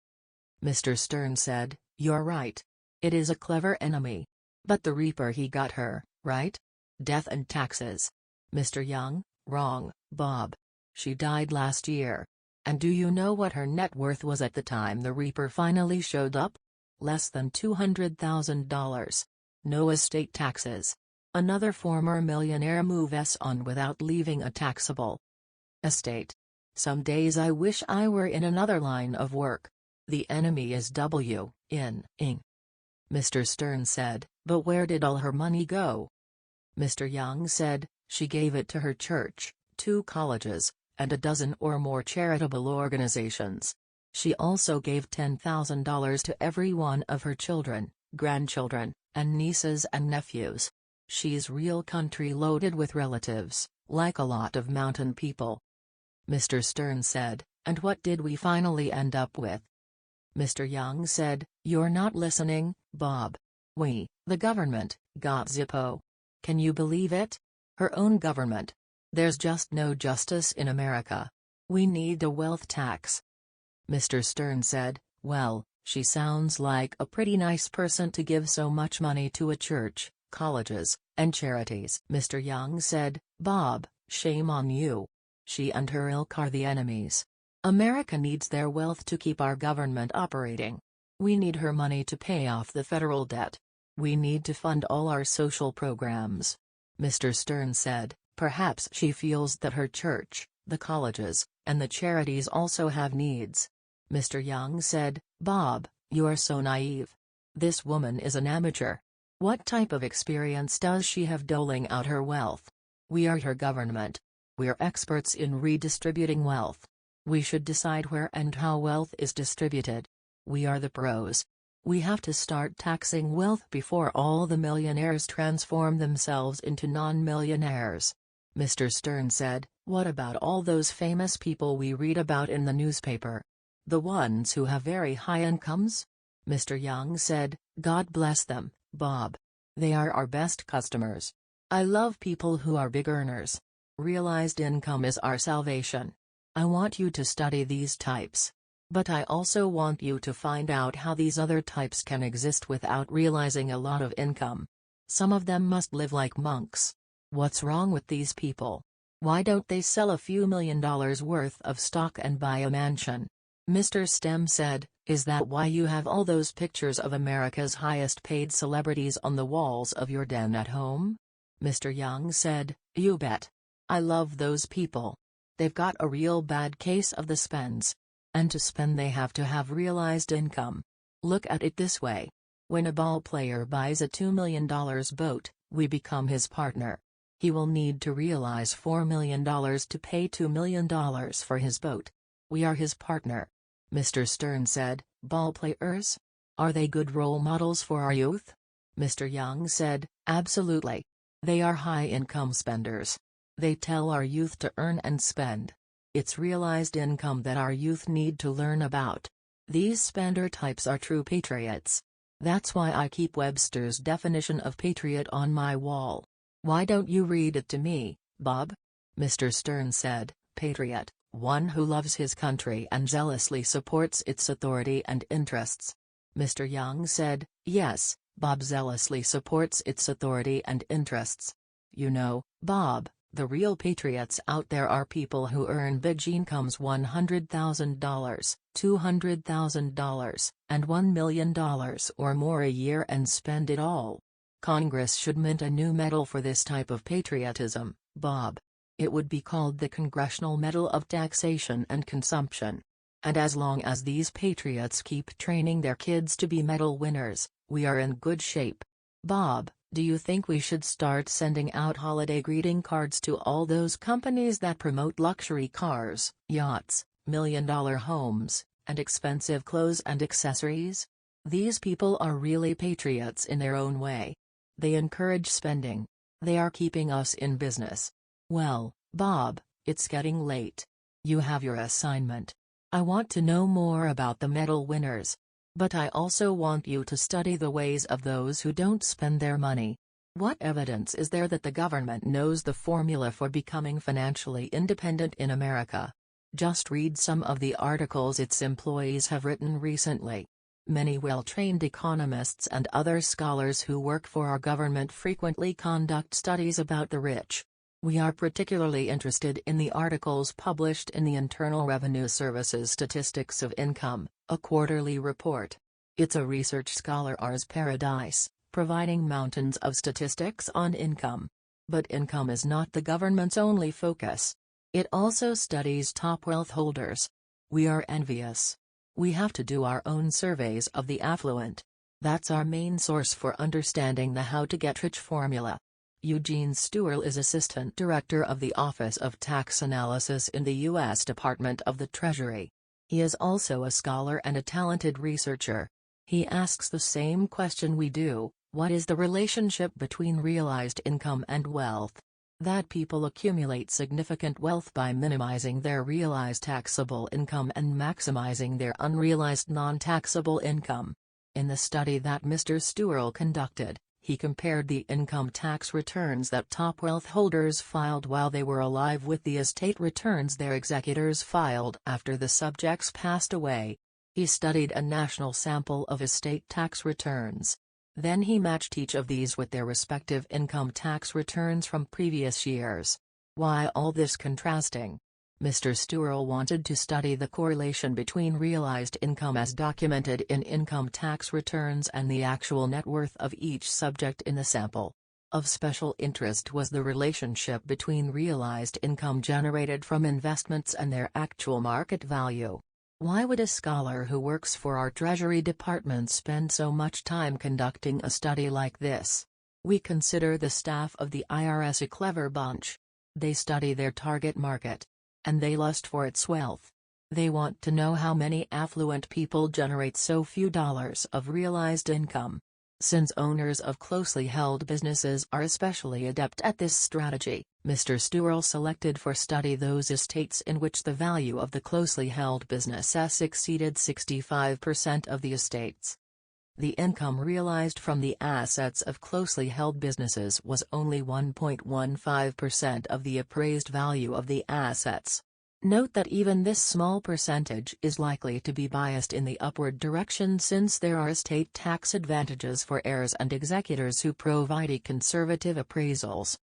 Mr. Stern said, you're right. It is a clever enemy. But the Reaper, he got her, right? Death and taxes. Mr. Young, wrong, Bob. She died last year. And do you know what her net worth was at the time the Reaper finally showed up? Less than $200,000. No estate taxes. Another former millionaire moves on without leaving a taxable estate. Some days I wish I were in another line of work. The enemy is winning. Mr. Stern said, but where did all her money go? Mr. Young said, she gave it to her church, 2 colleges, and a dozen or more charitable organizations. She also gave $10,000 to every one of her children, grandchildren, and nieces and nephews. She's real country loaded with relatives, like a lot of mountain people. Mr. Stern said, and what did we finally end up with? Mr. Young said, you're not listening, Bob. We, the government, got Zippo. Can you believe it? Her own government. There's just no justice in America. We need a wealth tax. Mr. Stern said, well, she sounds like a pretty nice person to give so much money to a church, colleges, and charities. Mr. Young said, Bob, shame on you. She and her ilk are the enemies. America needs their wealth to keep our government operating. We need her money to pay off the federal debt. We need to fund all our social programs. Mr. Stern said, perhaps she feels that her church, the colleges, and the charities also have needs. Mr. Young said, Bob, you are so naive. This woman is an amateur. What type of experience does she have doling out her wealth? We are her government. We're experts in redistributing wealth. We should decide where and how wealth is distributed. We are the pros. We have to start taxing wealth before all the millionaires transform themselves into non-millionaires. Mr. Stern said, what about all those famous people we read about in the newspaper? The ones who have very high incomes? Mr. Young said, God bless them, Bob. They are our best customers. I love people who are big earners. Realized income is our salvation. I want you to study these types. But I also want you to find out how these other types can exist without realizing a lot of income. Some of them must live like monks. What's wrong with these people? Why don't they sell a few $1 million worth of stock and buy a mansion? Mr. Stem said, is that why you have all those pictures of America's highest paid celebrities on the walls of your den at home? Mr. Young said, you bet. I love those people. They've got a real bad case of the spends. And to spend they have to have realized income. Look at it this way. When a ball player buys a $2 million boat, we become his partner. He will need to realize $4 million to pay $2 million for his boat. We are his partner. Mr. Stern said, ball players? Are they good role models for our youth? Mr. Young said, absolutely. They are high-income spenders. They tell our youth to earn and spend. It's realized income that our youth need to learn about. These spender types are true patriots. That's why I keep Webster's definition of patriot on my wall. Why don't you read it to me, Bob? Mr. Stern said, patriot, one who loves his country and zealously supports its authority and interests. Mr. Young said, yes, Bob zealously supports its authority and interests. You know, Bob, the real patriots out there are people who earn big incomes $100,000, $200,000, and $1 million or more a year and spend it all. Congress should mint a new medal for this type of patriotism, Bob. It would be called the Congressional Medal of Taxation and Consumption. And as long as these patriots keep training their kids to be medal winners, we are in good shape. Bob, do you think we should start sending out holiday greeting cards to all those companies that promote luxury cars, yachts, million-dollar homes, and expensive clothes and accessories? These people are really patriots in their own way. They encourage spending. They are keeping us in business. Well, Bob, it's getting late. You have your assignment. I want to know more about the medal winners. But I also want you to study the ways of those who don't spend their money. What evidence is there that the government knows the formula for becoming financially independent in America? Just read some of the articles its employees have written recently. Many well-trained economists and other scholars who work for our government frequently conduct studies about the rich. We are particularly interested in the articles published in the Internal Revenue Service's Statistics of Income, a quarterly report. It's a research scholar's paradise, providing mountains of statistics on income. But income is not the government's only focus. It also studies top wealth holders. We are envious. We have to do our own surveys of the affluent. That's our main source for understanding the how to get rich formula. Eugene Steuerl is Assistant Director of the Office of Tax Analysis in the U.S. Department of the Treasury. He is also a scholar and a talented researcher. He asks the same question we do: what is the relationship between realized income and wealth? That people accumulate significant wealth by minimizing their realized taxable income and maximizing their unrealized non-taxable income. In the study that Mr. Steuerl conducted, he compared the income tax returns that top wealth holders filed while they were alive with the estate returns their executors filed after the subjects passed away. He studied a national sample of estate tax returns. Then he matched each of these with their respective income tax returns from previous years. Why all this contrasting? Mr. Steuerl wanted to study the correlation between realized income as documented in income tax returns and the actual net worth of each subject in the sample. Of special interest was the relationship between realized income generated from investments and their actual market value. Why would a scholar who works for our Treasury Department spend so much time conducting a study like this? We consider the staff of the IRS a clever bunch. They study their target market. And they lust for its wealth. They want to know how many affluent people generate so few dollars of realized income. Since owners of closely held businesses are especially adept at this strategy, Mr. Steuerl selected for study those estates in which the value of the closely held businesses exceeded 65% of the estates. The income realized from the assets of closely held businesses was only 1.15% of the appraised value of the assets. Note that even this small percentage is likely to be biased in the upward direction since there are estate tax advantages for heirs and executors who provide conservative appraisals.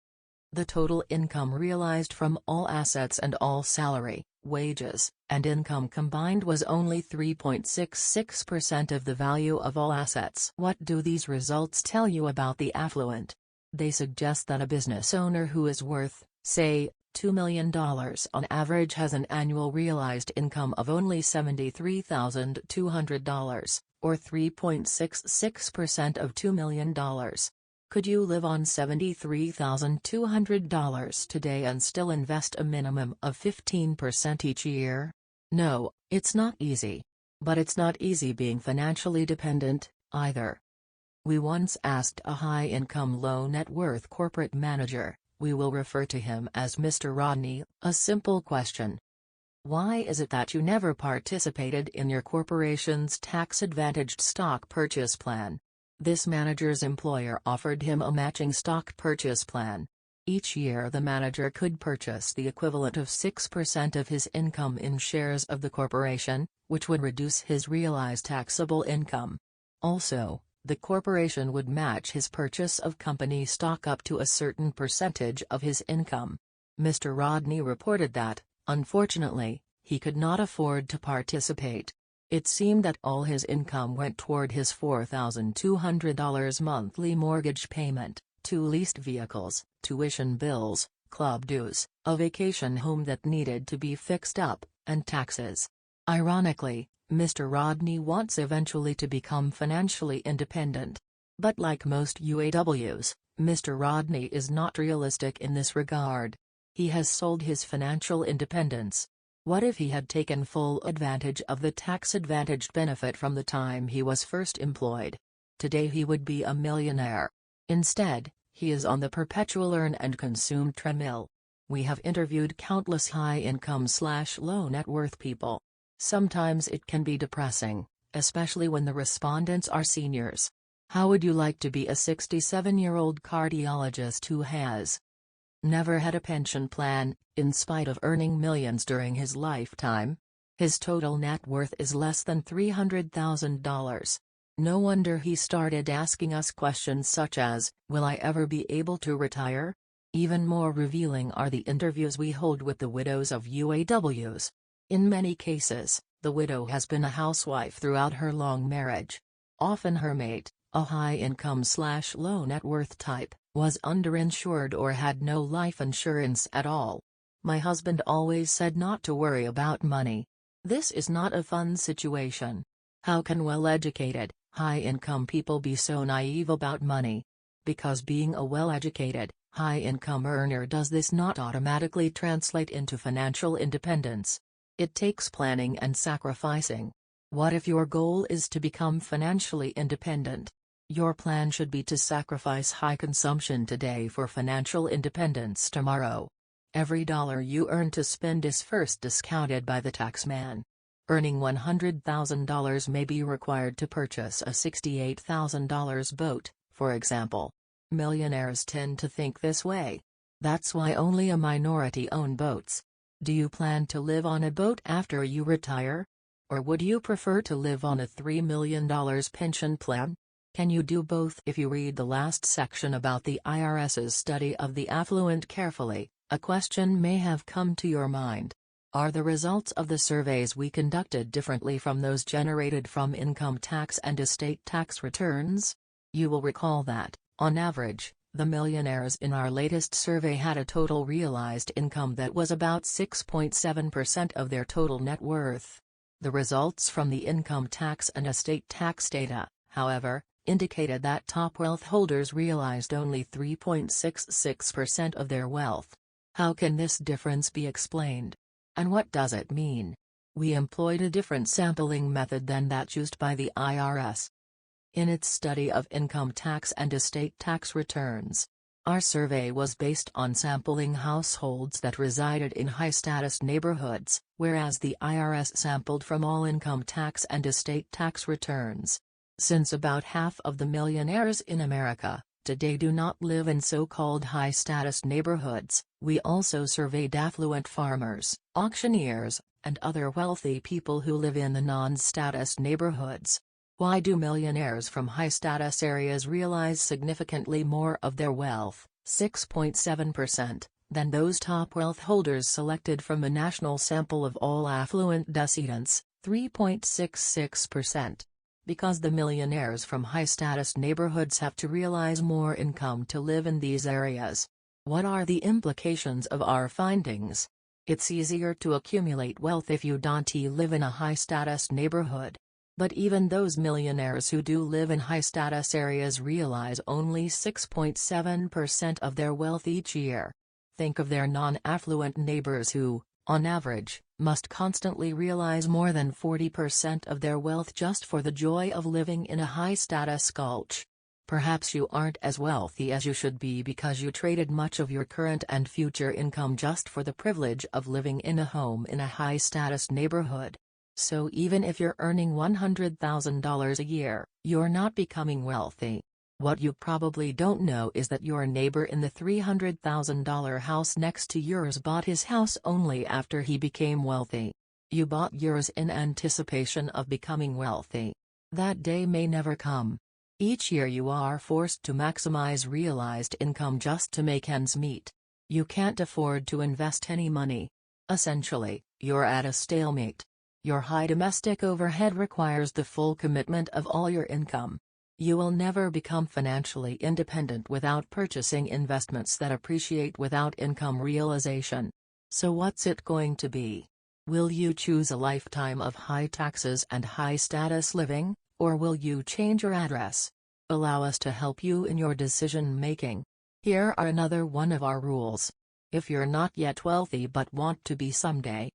The total income realized from all assets and all salary, wages, and income combined was only 3.66% of the value of all assets. What do these results tell you about the affluent? They suggest that a business owner who is worth, say, $2 million on average has an annual realized income of only $73,200, or 3.66% of $2 million. Could you live on $73,200 today and still invest a minimum of 15% each year? No, it's not easy. But it's not easy being financially dependent, either. We once asked a high-income low-net-worth corporate manager, we will refer to him as Mr. Rodney, a simple question. Why is it that you never participated in your corporation's tax-advantaged stock purchase plan? This manager's employer offered him a matching stock purchase plan. Each year the manager could purchase the equivalent of 6% of his income in shares of the corporation, which would reduce his realized taxable income. Also, the corporation would match his purchase of company stock up to a certain percentage of his income. Mr. Rodney reported that, unfortunately, he could not afford to participate. It seemed that all his income went toward his $4,200 monthly mortgage payment, 2 leased vehicles, tuition bills, club dues, a vacation home that needed to be fixed up, and taxes. Ironically, Mr. Rodney wants eventually to become financially independent. But like most UAWs, Mr. Rodney is not realistic in this regard. He has sold his financial independence. What if he had taken full advantage of the tax-advantaged benefit from the time he was first employed? Today he would be a millionaire. Instead, he is on the perpetual earn and consume treadmill. We have interviewed countless high-income/low-net-worth people. Sometimes it can be depressing, especially when the respondents are seniors. How would you like to be a 67-year-old cardiologist who has never had a pension plan, in spite of earning millions during his lifetime? His total net worth is less than $300,000. No wonder he started asking us questions such as, will I ever be able to retire? Even more revealing are the interviews we hold with the widows of UAWs. In many cases, the widow has been a housewife throughout her long marriage. Often her mate, a high-income/low net worth type, was underinsured or had no life insurance at all. My husband always said not to worry about money. This is not a fun situation. How can well-educated, high-income people be so naive about money? Because being a well-educated, high-income earner does this not automatically translate into financial independence. It takes planning and sacrificing. What if your goal is to become financially independent? Your plan should be to sacrifice high consumption today for financial independence tomorrow. Every dollar you earn to spend is first discounted by the taxman. Earning $100,000 may be required to purchase a $68,000 boat, for example. Millionaires tend to think this way. That's why only a minority own boats. Do you plan to live on a boat after you retire? Or would you prefer to live on a $3 million pension plan? Can you do both? If you read the last section about the IRS's study of the affluent carefully, a question may have come to your mind. Are the results of the surveys we conducted differently from those generated from income tax and estate tax returns? You will recall that, on average, the millionaires in our latest survey had a total realized income that was about 6.7% of their total net worth. The results from the income tax and estate tax data, however, indicated that top wealth holders realized only 3.66% of their wealth. How can this difference be explained? And what does it mean? We employed a different sampling method than that used by the IRS. In its study of income tax and estate tax returns, our survey was based on sampling households that resided in high-status neighborhoods, whereas the IRS sampled from all income tax and estate tax returns. Since about half of the millionaires in America today do not live in so-called high-status neighborhoods, we also surveyed affluent farmers, auctioneers, and other wealthy people who live in the non-status neighborhoods. Why do millionaires from high-status areas realize significantly more of their wealth, 6.7%, than those top wealth holders selected from a national sample of all affluent decedents, 3.66%? Because the millionaires from high-status neighborhoods have to realize more income to live in these areas. What are the implications of our findings? It's easier to accumulate wealth if you don't live in a high-status neighborhood. But even those millionaires who do live in high-status areas realize only 6.7% of their wealth each year. Think of their non-affluent neighbors who, on average, must constantly realize more than 40% of their wealth just for the joy of living in a high-status culture. Perhaps you aren't as wealthy as you should be because you traded much of your current and future income just for the privilege of living in a home in a high-status neighborhood. So even if you're earning $100,000 a year, you're not becoming wealthy. What you probably don't know is that your neighbor in the $300,000 house next to yours bought his house only after he became wealthy. You bought yours in anticipation of becoming wealthy. That day may never come. Each year you are forced to maximize realized income just to make ends meet. You can't afford to invest any money. Essentially, you're at a stalemate. Your high domestic overhead requires the full commitment of all your income. You will never become financially independent without purchasing investments that appreciate without income realization. So what's it going to be? Will you choose a lifetime of high taxes and high status living, or will you change your address? Allow us to help you in your decision making. Here are another one of our rules. If you're not yet wealthy but want to be someday,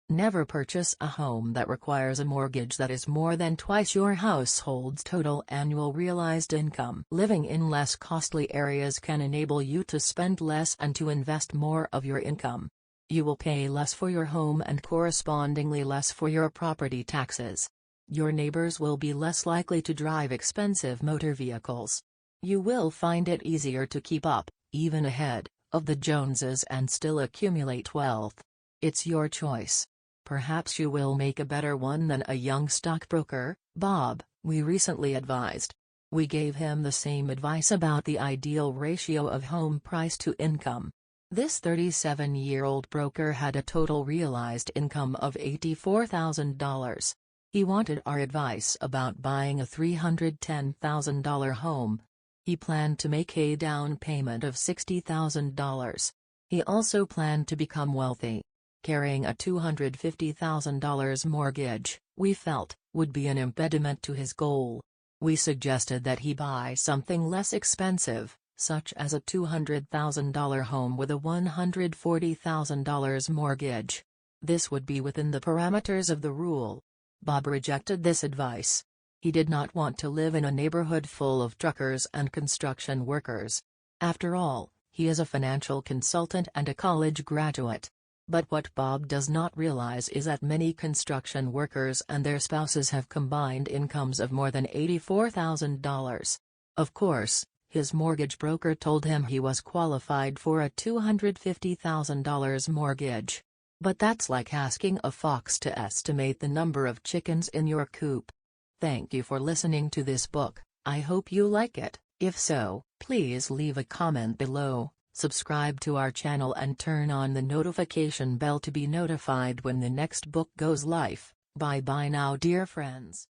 never purchase a home that requires a mortgage that is more than twice your household's total annual realized income. Living in less costly areas can enable you to spend less and to invest more of your income. You will pay less for your home and correspondingly less for your property taxes. Your neighbors will be less likely to drive expensive motor vehicles. You will find it easier to keep up, even ahead, of the Joneses and still accumulate wealth. It's your choice. Perhaps you will make a better one than a young stockbroker, Bob, we recently advised. We gave him the same advice about the ideal ratio of home price to income. This 37-year-old broker had a total realized income of $84,000. He wanted our advice about buying a $310,000 home. He planned to make a down payment of $60,000. He also planned to become wealthy. Carrying a $250,000 mortgage, we felt, would be an impediment to his goal. We suggested that he buy something less expensive, such as a $200,000 home with a $140,000 mortgage. This would be within the parameters of the rule. Bob rejected this advice. He did not want to live in a neighborhood full of truckers and construction workers. After all, he is a financial consultant and a college graduate. But what Bob does not realize is that many construction workers and their spouses have combined incomes of more than $84,000. Of course, his mortgage broker told him he was qualified for a $250,000 mortgage. But that's like asking a fox to estimate the number of chickens in your coop. Thank you for listening to this book. I hope you like it. If so, please leave a comment below, subscribe to our channel and turn on the notification bell to be notified when the next book goes live. Bye bye now, dear friends.